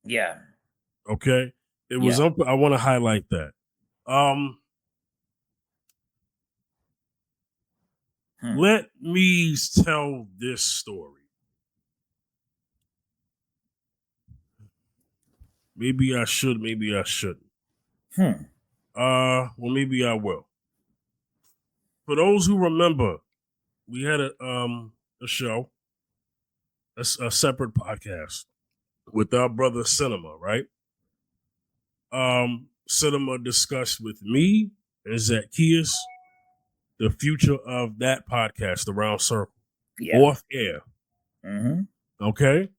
Yeah. Okay. It was I want to highlight that. Let me tell this story. Maybe I should, maybe I shouldn't. Well, maybe I will. For those who remember, we had a show, a separate podcast with our brother Cinema, right? Cinema discussed with me and Zacchaeus the future of that podcast, The Round Circle, off air. Okay?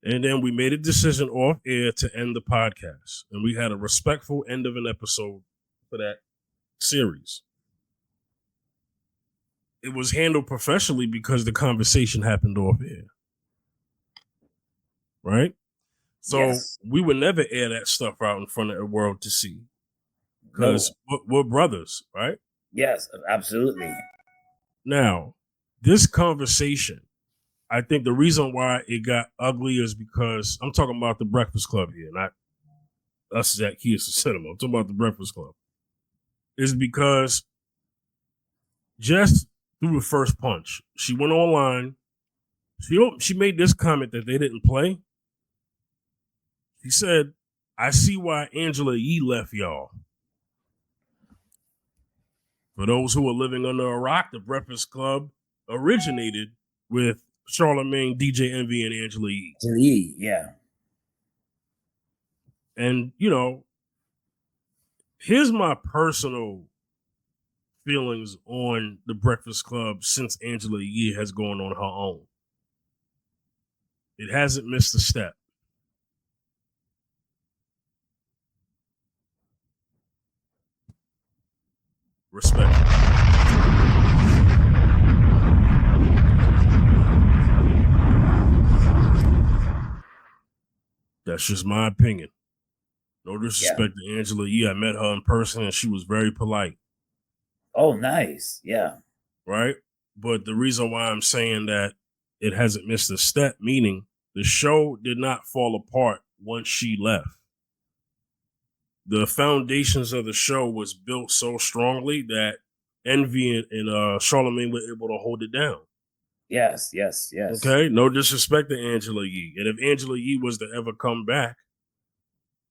And then we made a decision off air to end the podcast. And we had a respectful end of an episode for that series. It was handled professionally because the conversation happened off air. Right? So we would never air that stuff out in front of the world to see. Because we're brothers, right? Yes, absolutely. Now, this conversation, I think the reason why it got ugly is because I'm talking about the Breakfast Club here, not us Zacchaeus Cinema. I'm talking about the Breakfast Club. Is because Jess threw the first punch. She went online. She made this comment that they didn't play. He said, I see why Angela Yee left y'all. For those who are living under a rock, the Breakfast Club originated with Charlamagne, DJ Envy, and Angela Yee. Yeah. And, you know, here's my personal feelings on the Breakfast Club since Angela Yee has gone on her own. It hasn't missed a step. Respect. That's just my opinion. No disrespect to Angela Yee. I met her in person and she was very polite. Oh, nice. Yeah. Right? But the reason why I'm saying that it hasn't missed a step, meaning the show did not fall apart once she left. The foundations of the show was built so strongly that Envy and Charlamagne were able to hold it down. Yes. Okay? No disrespect to Angela Yee. And if Angela Yee was to ever come back,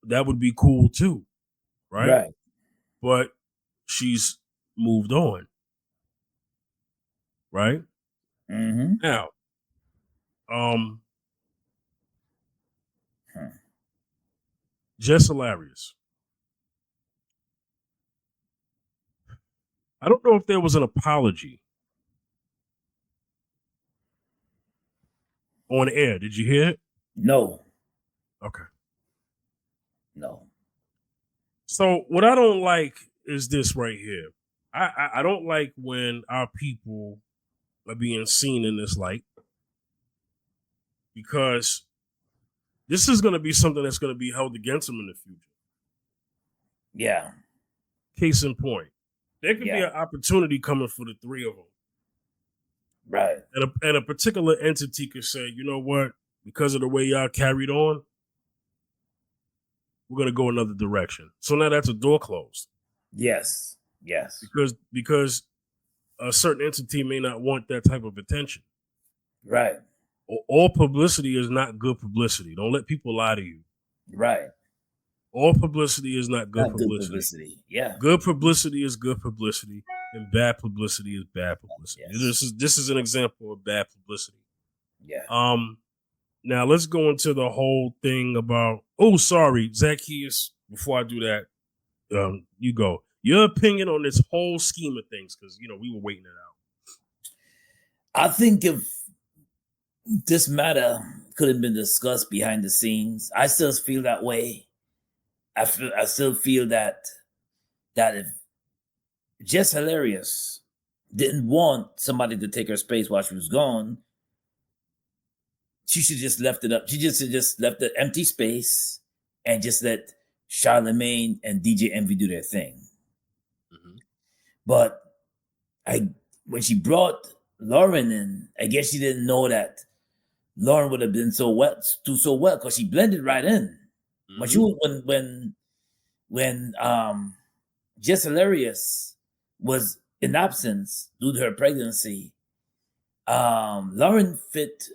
that would be cool too. Right? But she's moved on. Right? Now, Jess Hilarious. I don't know if there was an apology on air. Did you hear it? No. Okay. No. So what I don't like is this right here. I don't like when our people are being seen in this light. because this is going to be something that's going to be held against him in the future. Yeah. Case in point, there could be an opportunity coming for the three of them. Right. And a particular entity could say, you know what, because of the way y'all carried on, we're going to go another direction. So now that's a door closed. Yes. Yes. Because a certain entity may not want that type of attention. Right. All publicity is not good publicity. Don't let people lie to you. Right. All publicity is not good publicity. Yeah. Good publicity is good publicity, and bad publicity is bad publicity. Yes. This is an example of bad publicity. Yeah. Now let's go into the whole thing about. Oh, sorry, Zacchaeus. Before I do that, you go. Your opinion on this whole scheme of things, because we were waiting it out. I think if this matter could have been discussed behind the scenes, I still feel that way. I still feel that if Jess Hilarious didn't want somebody to take her space while she was gone, she should just left it up. She just left the empty space and just let Charlamagne and DJ Envy do their thing. Mm-hmm. But when she brought Loren in, I guess she didn't know that Loren would have been so well because she blended right in. Mm-hmm. But she was when Jess Hilarious was in absence due to her pregnancy, Loren fit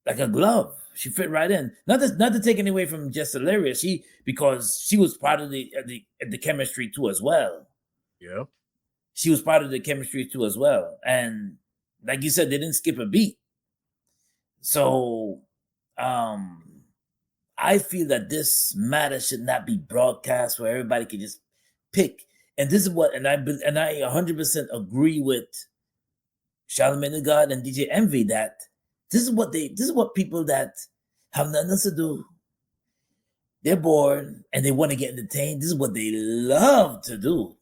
like a glove. She fit right in. Not to take anything away from Jess Hilarious, because she was part of the chemistry too as well. Yeah, she was part of the chemistry too as well. And like you said, they didn't skip a beat. So I feel that this matter should not be broadcast where everybody can just pick. And this is what, and I 100% agree with Charlamagne the God and DJ Envy that this is what people that have nothing else to do. They're bored and they want to get entertained. This is what they love to do.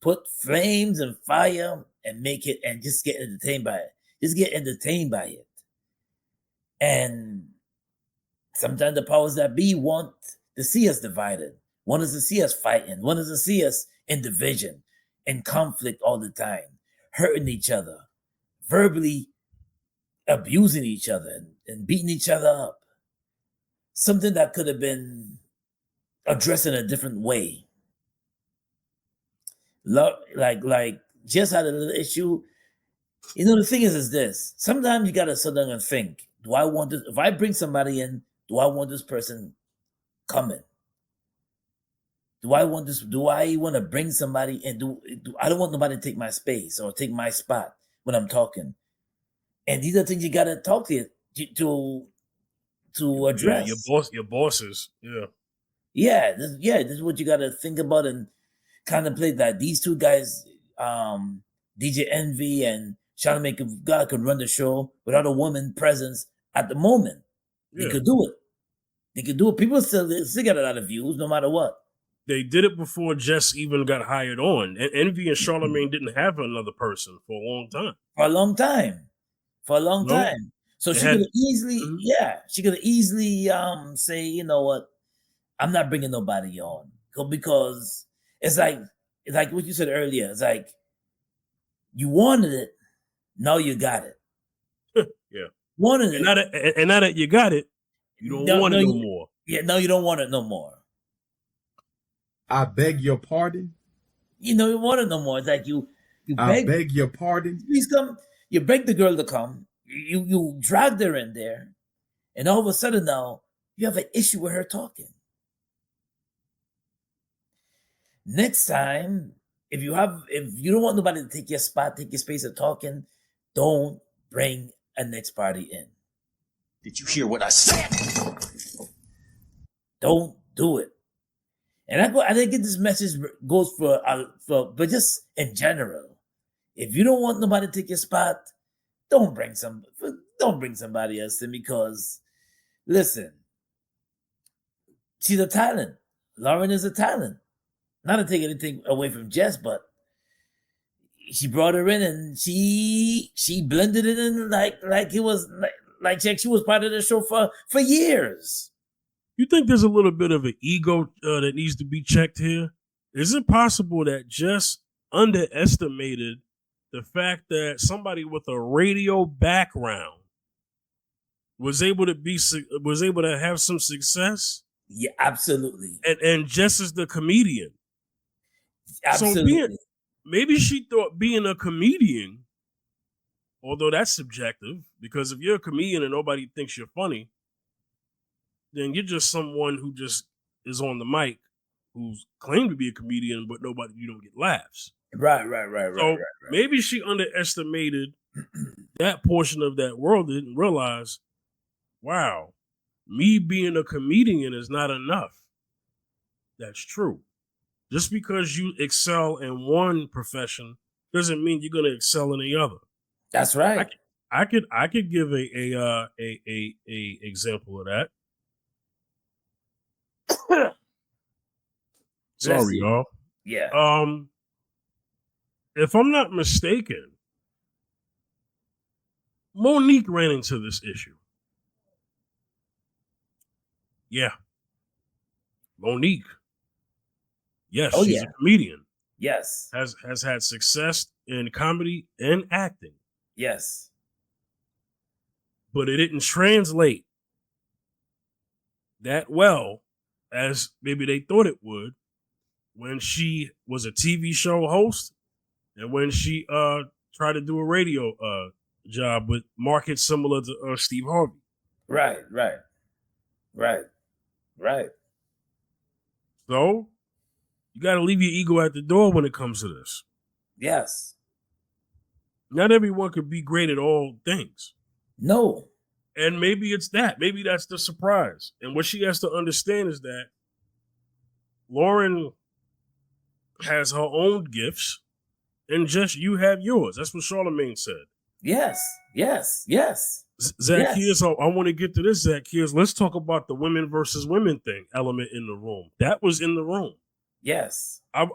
Put flames and fire and make it and just get entertained by it. Just get entertained by it. And sometimes the powers that be want to see us divided, want us to see us fighting, want us to see us in division, in conflict all the time, hurting each other, verbally abusing each other and beating each other up. Something that could have been addressed in a different way. Like just had a little issue. The thing is this. Sometimes you gotta sit down and think, do I want this? If I bring somebody in, do I want this person coming? Do I want to bring somebody in? I don't want nobody to take my space or take my spot when I'm talking. And these are things you gotta talk to address. Yeah, your bosses. Yeah. Yeah, this is what you gotta think about and contemplate, that these two guys, DJ Envy and Charlamagne God could run the show without a woman presence at the moment. Yeah. They could do it. People still get a lot of views no matter what. They did it before Jess even got hired on. And Envy and Charlamagne didn't have another person for a long time. For a long time. So she could have easily, say, you know what, I'm not bringing nobody on. Because it's like what you said earlier. It's like, you wanted it, now you got it. Yeah. Wanted it. And now that you got it, you don't want it no more. Yeah, no, you don't want it no more. I beg your pardon. You want it no more. It's like you I beg your pardon. Please come. You beg the girl to come. You dragged her in there, and all of a sudden now you have an issue with her talking. Next time, if you don't want nobody to take your spot, take your space of talking, don't bring a next party in. Did you hear what I said? Don't do it. And I think this message goes for but just in general. If you don't want nobody to take your spot, don't bring somebody else in, because listen, she's a talent. Loren is a talent. Not to take anything away from Jess, but she brought her in and she blended it in like it was Like, check, she was part of the show for years. You think there's a little bit of an ego that needs to be checked here? Is it possible that Jess underestimated the fact that somebody with a radio background was able to have some success? Yeah, absolutely. And Jess is the comedian. Absolutely. So maybe she thought being a comedian, although that's subjective, because if you're a comedian and nobody thinks you're funny, then you're just someone who just is on the mic, who's claimed to be a comedian, but you don't get laughs. Right. So maybe she underestimated that portion of that world, didn't realize, wow, me being a comedian is not enough. That's true. Just because you excel in one profession doesn't mean you're going to excel in the other. That's right. I could give a example of that. Sorry, y'all. Yeah. If I'm not mistaken, Monique ran into this issue. Yeah. Monique. Yes, she's a comedian. Yes. Has had success in comedy and acting. Yes. But it didn't translate that well as maybe they thought it would when she was a TV show host and when she tried to do a radio job with markets similar to Steve Harvey. Right. So you got to leave your ego at the door when it comes to this. Yes. Not everyone could be great at all things. No. And maybe it's that. Maybe that's the surprise. And what she has to understand is that Loren has her own gifts and just you have yours. That's what Charlamagne said. Yes. Zacchaeus, I want to get to this, Zacchaeus. Let's talk about the women versus women thing element in the room. That was in the room. Yes. I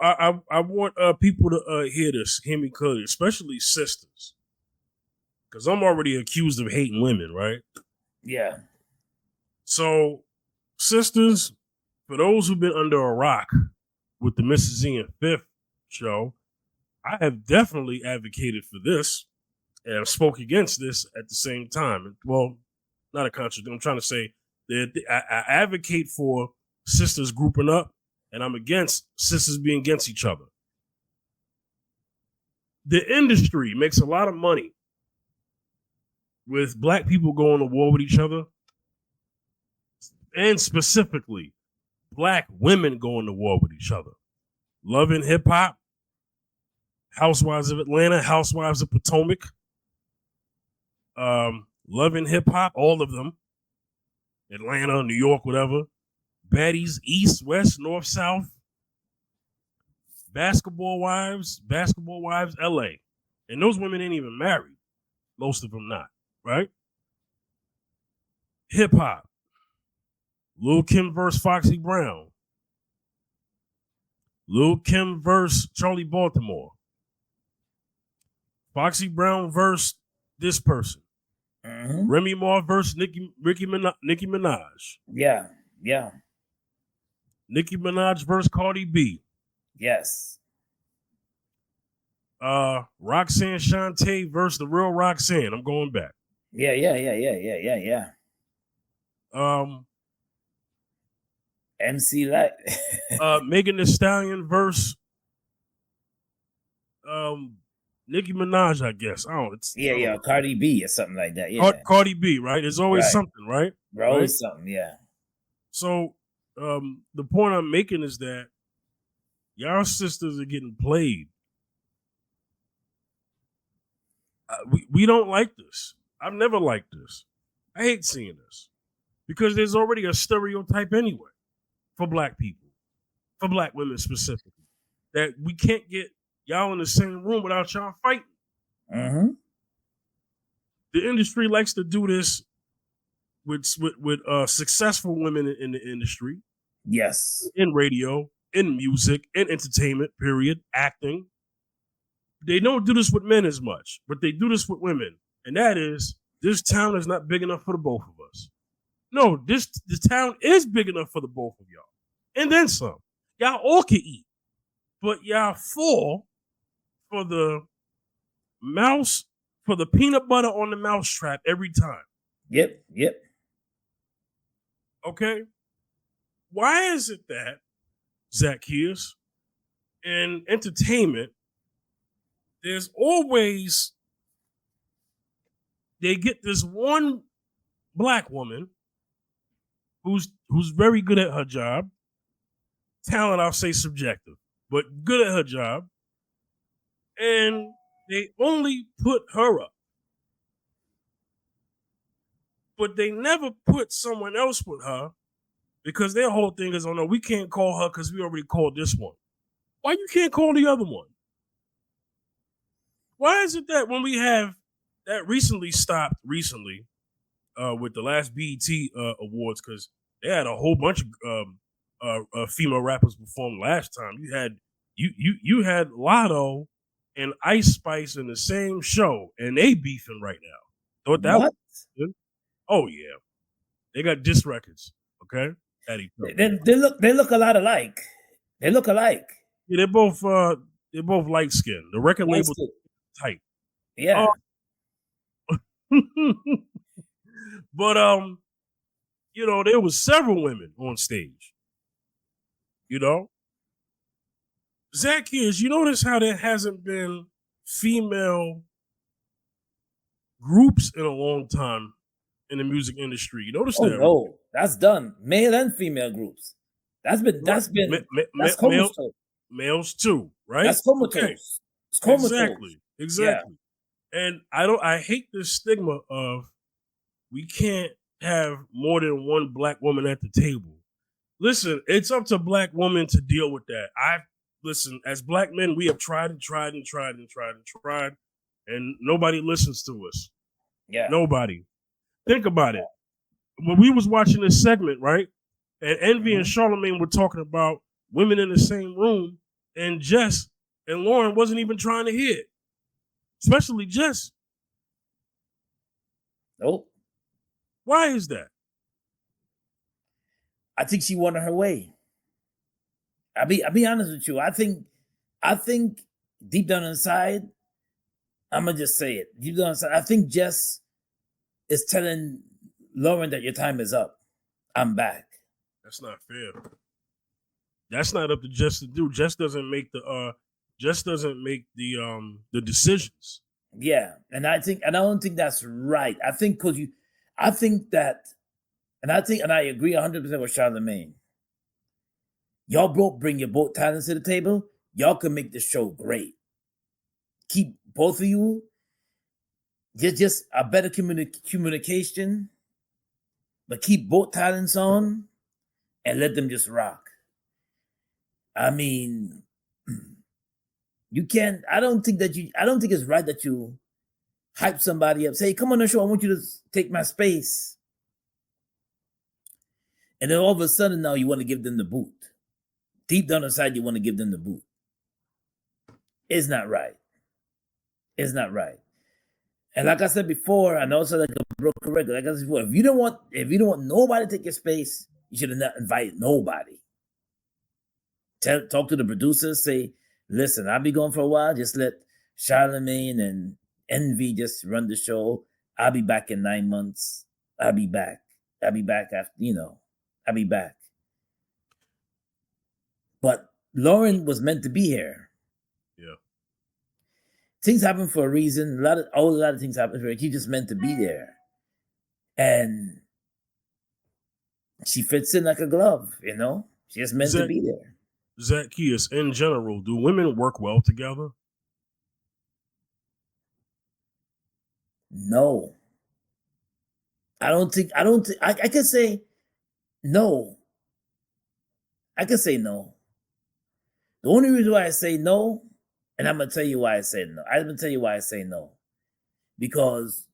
want people to hear me clearly, especially sisters. Because I'm already accused of hating women, right? Yeah. So, sisters, for those who've been under a rock with the Mrs. Ian Fifth show, I have definitely advocated for this and I've spoke against this at the same time. Well, not a contradiction. I'm trying to say that I advocate for sisters grouping up and I'm against sisters being against each other. The industry makes a lot of money with black people going to war with each other, and specifically black women going to war with each other. Love and Hip Hop, Housewives of Atlanta, Housewives of Potomac, Love and Hip Hop, all of them, Atlanta, New York, whatever, Baddies, East, West, North, South, Basketball Wives, LA. And those women ain't even married. Most of them not, right? Hip Hop, Lil' Kim versus Foxy Brown, Lil' Kim versus Charlie Baltimore, Foxy Brown versus this person, Remy Ma versus Nicki Minaj. Yeah. Nicki Minaj versus Cardi B. Yes. Roxanne Shante versus the real Roxanne. I'm going back. Yeah. MC Light. Megan Thee Stallion versus Nicki Minaj, I guess. Cardi B or something like that. Yeah. Cardi B, right? There's always something, right? Always something, yeah. So the point I'm making is that y'all sisters are getting played. We don't like this. I've never liked this. I hate seeing this because there's already a stereotype anyway for black people, for black women specifically, that we can't get y'all in the same room without y'all fighting. The industry likes to do this with successful women in the industry. Yes. In radio, in music, in entertainment, period, acting. They don't do this with men as much, but they do this with women. And that is this town is not big enough for the both of us. No, this town is big enough for the both of y'all. And then some. Y'all all can eat. But y'all fall for the mouse, for the peanut butter on the mousetrap every time. Yep. Okay? Why is it that, Zacchaeus, in entertainment, there's always, they get this one black woman who's very good at her job. Talent, I'll say subjective, but good at her job. And they only put her up. But they never put someone else with her because their whole thing is, oh no, we can't call her because we already called this one. Why you can't call the other one? Why is it that when we have that recently stopped with the last BET awards, because they had a whole bunch of female rappers perform last time. You had Lotto and Ice Spice in the same show, and they beefing right now. Thought that was good. Oh yeah, they got diss records. Okay, they look a lot alike. They look alike. Yeah, they're both light skinned. The record label tight. Yeah. But there was several women on stage. Zacchaeus, you notice how there hasn't been female groups in a long time in the music industry. You notice that? No, that's done. Male and female groups. That's males too, right? That's comatose. Okay. It's comatose. Exactly. Yeah. And I hate this stigma of we can't have more than one black woman at the table. Listen, it's up to black women to deal with that. Listen, as black men, we have tried, and nobody listens to us. Yeah. Nobody. Think about it. When we was watching this segment, right? And Envy and Charlamagne were talking about women in the same room, and Jess and Loren wasn't even trying to hear it. Especially Jess. Nope. Why is that? I think she wanted her way. I'll be honest with you. I think deep down inside, I'm gonna just say it. Deep down inside, I think Jess is telling Loren that your time is up. I'm back. That's not fair. That's not up to Jess to do. Jess doesn't make the decisions. Yeah, and I don't think that's right. I think I agree 100% with Charlamagne. Y'all both bring your both talents to the table. Y'all can make the show great. Keep both of you just a better communication, but keep both talents on and let them just rock. I mean, you can't. I don't think it's right that you hype somebody up. Say, come on the show. I want you to take my space. And then all of a sudden now you want to give them the boot. Deep down inside, you want to give them the boot. It's not right. It's not right. And like I said before, I know it's like a broken record. Like I said before, if you don't want nobody to take your space, you should have not invited nobody. Talk to the producers. Say, listen, I'll be gone for a while. Just let Charlamagne and Envy just run the show. I'll be back in 9 months. I'll be back after, I'll be back. But Loren was meant to be here. Yeah. Things happen for a reason. A lot of things happen for her. She just meant to be there. And she fits in like a glove, She just meant to be there. Zacchaeus, in general, do women work well together? No. I can say no. I can say no. The only reason why I say no, and I'm going to tell you why I say no. I'm going to tell you why I say no. Because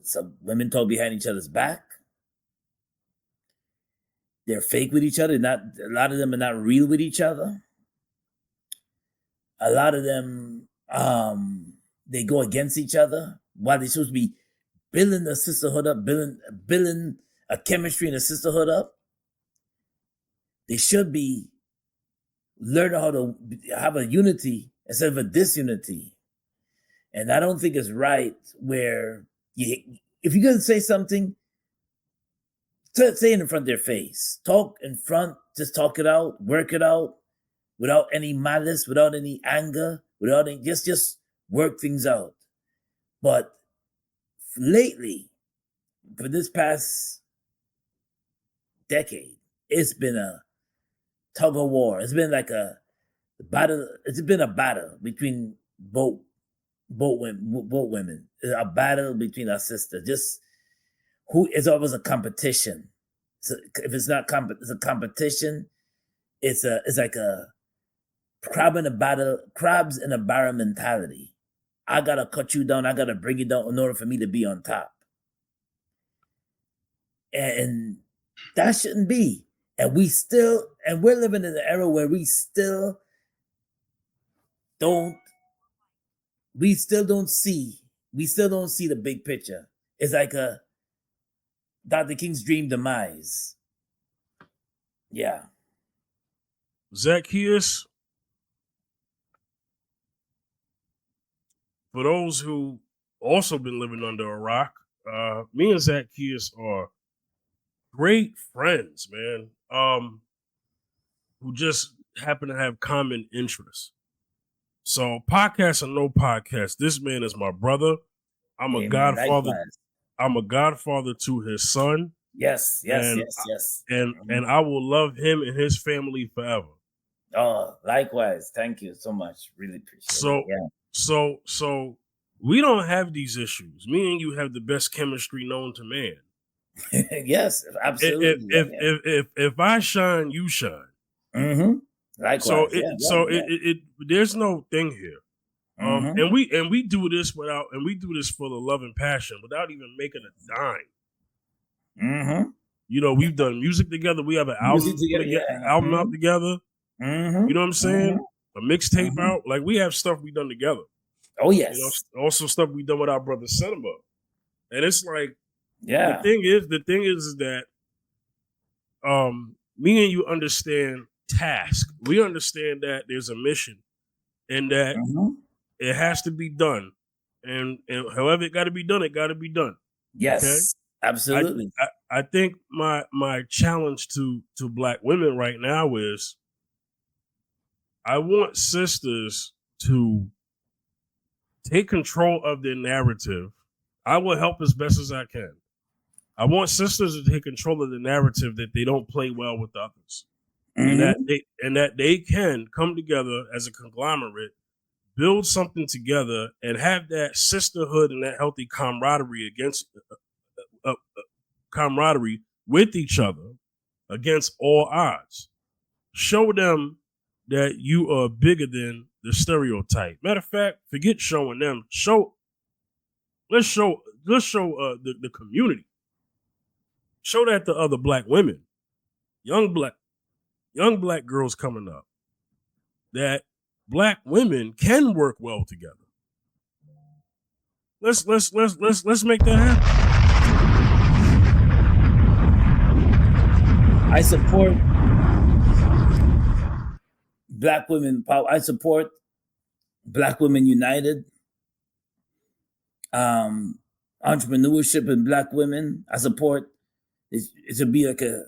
some women talk behind each other's back. They're fake with each other. A lot of them are not real with each other. A lot of them, they go against each other. while they're supposed to be building a sisterhood up, building a chemistry and a sisterhood up, they should be learning how to have a unity instead of a disunity. And I don't think it's right where if you're going to say something, say it in front of their face. Talk in front, just talk it out, work it out without any malice, without any anger, without any, just work things out. But lately, for this past decade, it's been a tug of war. It's been like a battle. It's been a battle between both women. A battle between our sisters. Just who is always a competition. So if it's not it's a competition. It's like a crabs in a barrel mentality. I gotta cut you down. I gotta bring you down in order for me to be on top. And that shouldn't be. And we're living in an era where we still don't see the big picture. It's like a Dr. King's dream demise. Yeah. Zacchaeus, for those who also been living under a rock, me and Zacchaeus are great friends, man, who just happen to have common interests. So podcast or no podcast, this man is my brother. I'm a godfather. Likewise. I'm a godfather to his son. Yes. And I will love him and his family forever. Oh, likewise. Thank you so much. Really appreciate it. Yeah. So we don't have these issues. Me and you have the best chemistry known to man. Yes, absolutely. If I shine, you shine. Mm-hmm. Likewise. So there's no thing here. And we do this for the love and passion without even making a dime. Mm-hmm. You know, we've done music together. We have an album out together. Mm-hmm. You know what I'm saying? A mixtape out. Like, we have stuff we done together. Oh yes. You know, also stuff we done with our brother Cinema. And it's like, yeah. The thing is that me and you understand task. We understand that there's a mission and that it has to be done. And however it got to be done, it got to be done. Yes, okay? Absolutely. I think my challenge to Black women right now is I want sisters to take control of their narrative. I will help as best as I can. I want sisters to take control of the narrative that they don't play well with others. And that they can come together as a conglomerate, build something together, and have that sisterhood and that healthy camaraderie camaraderie with each other against all odds. Show them that you are bigger than the stereotype. Matter of fact, forget showing them. Let's show the community. Show that to other Black women, young black girls coming up, that Black women can work well together. Let's make that happen. I support Black women power. I support Black Women United. Entrepreneurship in Black women. I support it should be like a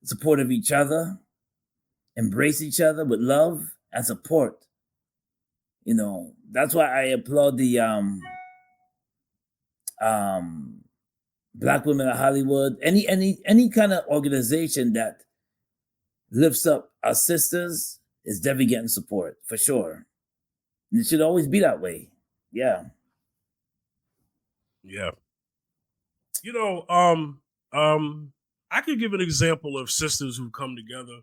support of each other, embrace each other with love and support. You know, that's why I applaud the Black women of Hollywood. Any kind of organization that lifts up our sisters is definitely getting support for sure. And it should always be that way. Yeah. Yeah. You know, I could give an example of sisters who come together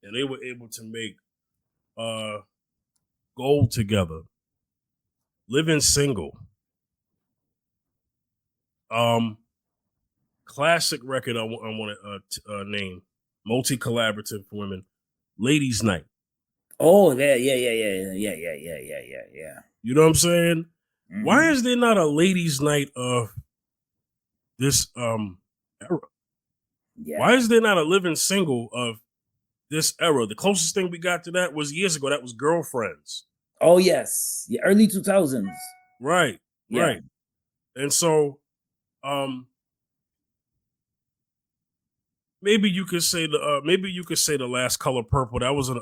and they were able to make gold together. Living Single. Classic record I want to name. Multi-collaborative for women. Ladies Night. Oh, yeah. You know what I'm saying? Why is there not a ladies' night of this era? Yeah. Why is there not a living single of this era? The closest thing we got to that was years ago. That was Girlfriends. Oh yes, yeah, early 2000s. Right, right. And so, maybe you could say the Last Color Purple. That was an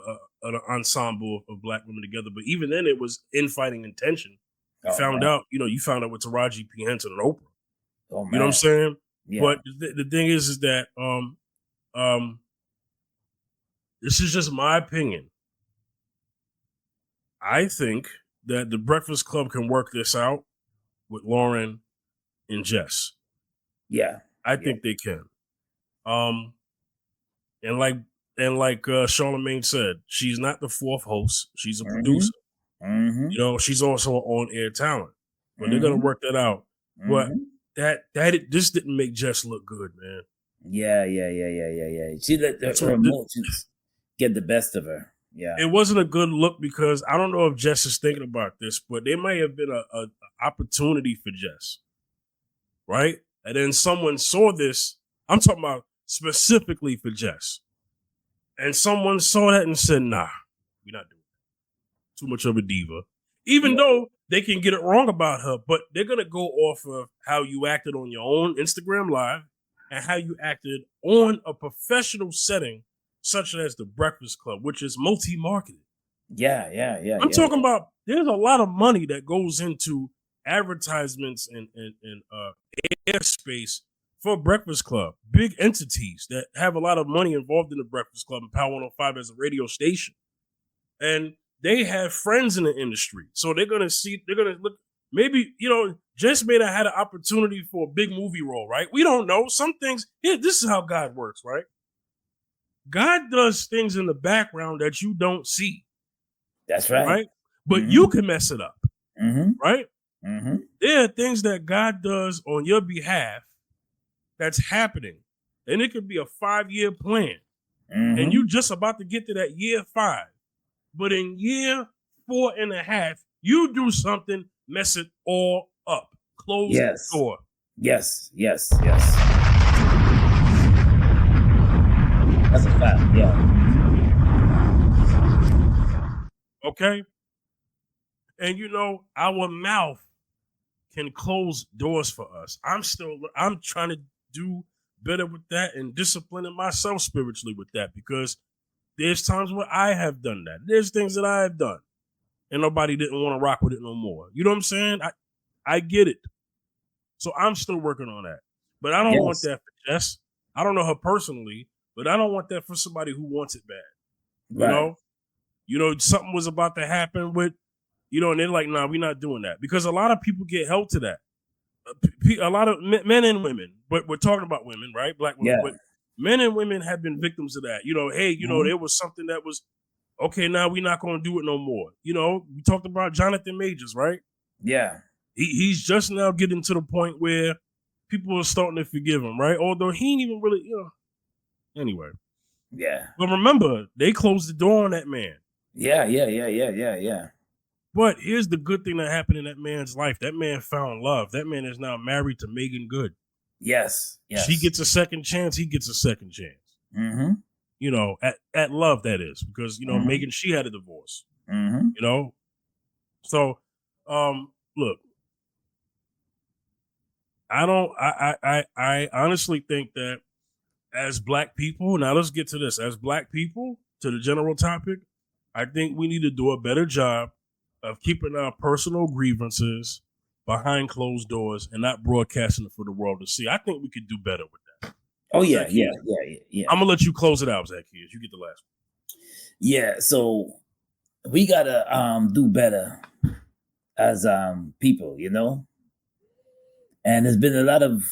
ensemble of black women together. But even then, it was infighting intention. You found out with Taraji P. Henson and Oprah. Oh, you know what I'm saying? Yeah. But the thing is that this is just my opinion. I think that the Breakfast Club can work this out with Loren and Jess. Yeah. I think they can. And like Charlamagne said, she's not the fourth host. She's a producer. You know, she's also an on-air talent. But they're gonna work that out. But this didn't make Jess look good, man. Yeah. She let her emotions get the best of her. Yeah. It wasn't a good look because I don't know if Jess is thinking about this, but there might have been a opportunity for Jess. Right? And then someone saw this. I'm talking about specifically for Jess. And someone saw that and said, nah, we're not doing it. Too much of a diva. Even though they can get it wrong about her, but they're going to go off of how you acted on your own Instagram Live and how you acted on a professional setting, such as the Breakfast Club, which is multi-marketed. Yeah. I'm talking about there's a lot of money that goes into advertisements and airspace for Breakfast Club. Big entities that have a lot of money involved in the Breakfast Club and Power 105 as a radio station. And they have friends in the industry. So they're going to look, maybe, Jess may have had an opportunity for a big movie role, right? We don't know. Some things, this is how God works, right? God does things in the background that you don't see. That's right. Right? But you can mess it up. Right? There are things that God does on your behalf that's happening. And it could be a 5-year plan. And you just about to get to that year 5. But in year 4.5, you do something, mess it all up. Close the door. Yes. That's a fact, yeah. Okay? And our mouth can close doors for us. I'm trying to do better with that and disciplining myself spiritually with that, because there's times where I have done that. There's things that I have done and nobody didn't want to rock with it no more. You know what I'm saying? I get it. So I'm still working on that. But I don't want that for Jess. I don't know her personally, but I don't want that for somebody who wants it bad. Right. Something was about to happen with, and they're like, nah, we're not doing that. Because a lot of people get held to that. A lot of men and women, but we're talking about women, right? Black women. Yeah. But men and women have been victims of that. There was something that was, okay, now we're not going to do it no more. We talked about Jonathan Majors, right? Yeah. He's just now getting to the point where people are starting to forgive him, right? Although he ain't even really, Anyway. Yeah. But remember, they closed the door on that man. Yeah. But here's the good thing that happened in that man's life. That man found love. That man is now married to Megan Good. Yes. She gets a second chance. He gets a second chance. At love, that is. Because, Megan, she had a divorce. So, look, I honestly think that as black people, now let's get to this. As black people, to the general topic, I think we need to do a better job of keeping our personal grievances behind closed doors and not broadcasting it for the world to see. I think we could do better with that. Oh, yeah. I'm going to let you close it out, Zacchaeus. You get the last one. Yeah, so we got to do better as people, And there's been a lot of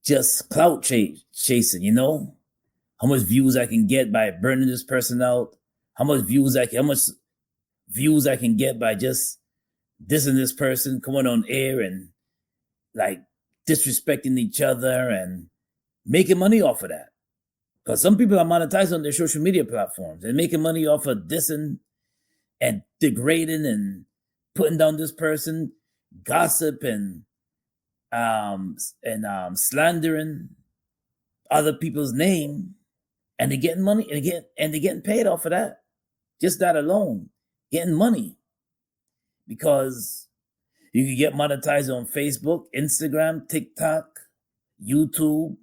just clout chasing, how much views I can get by burning this person out, how much views I can get by just dissing this person, coming on air and like disrespecting each other and making money off of that. Because some people are monetized on their social media platforms and making money off of dissing and degrading and putting down this person, gossip and slandering other people's name, and they're getting money and they're getting paid off of that. Just that alone, getting money. Because you can get monetized on Facebook, Instagram, TikTok, YouTube.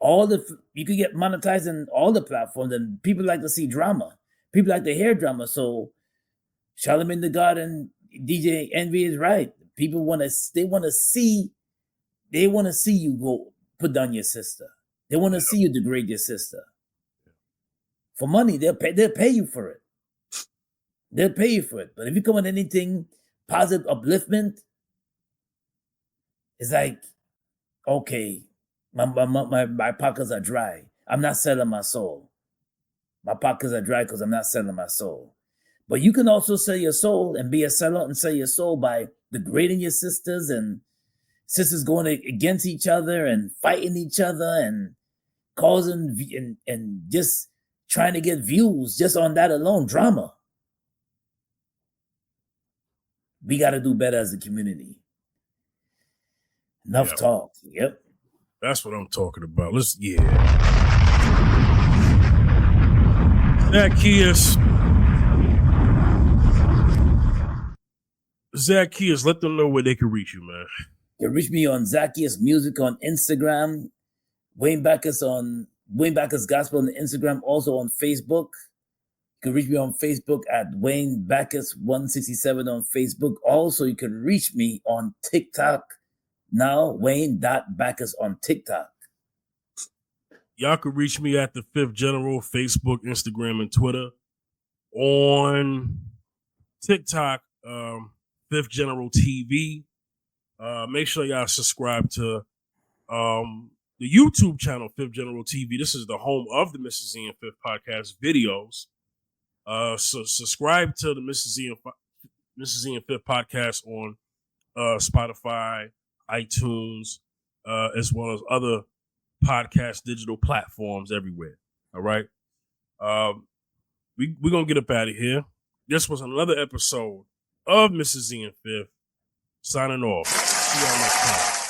You can get monetized in all the platforms, and people like to see drama. People like to hear drama. So Charlamagne the God and DJ Envy is right. People want to see you go put down your sister. They want to see you degrade your sister. For money, they'll pay you for it. They'll pay you for it. But if you come with anything positive, upliftment, it's like, okay, my pockets are dry. I'm not selling my soul. My pockets are dry because I'm not selling my soul. But you can also sell your soul and be a sellout and sell your soul by degrading your sisters and sisters going against each other and fighting each other and causing and just trying to get views just on that alone, drama. We got to do better as a community. Enough talk. Yep. That's what I'm talking about. Zacchaeus, let them know where they can reach you, man. You can reach me on Zacchaeus Music on Instagram, Wayne Backus Gospel on Instagram, also on Facebook. You can reach me on Facebook at Wayne Backus 167 on Facebook. Also, you can reach me on TikTok now, Wayne.Backus on TikTok. Y'all can reach me at the Fifth General, Facebook, Instagram, and Twitter. On TikTok, Fifth General TV. Make sure y'all subscribe to the YouTube channel, Fifth General TV. This is the home of the Mrs. Z and Fifth podcast videos. So subscribe to the Mrs. Z and Fifth podcast on Spotify, iTunes, as well as other podcast digital platforms everywhere. All right. We're going to get up out of here. This was another episode of Mrs. Z and Fifth. Signing off. See y'all next time.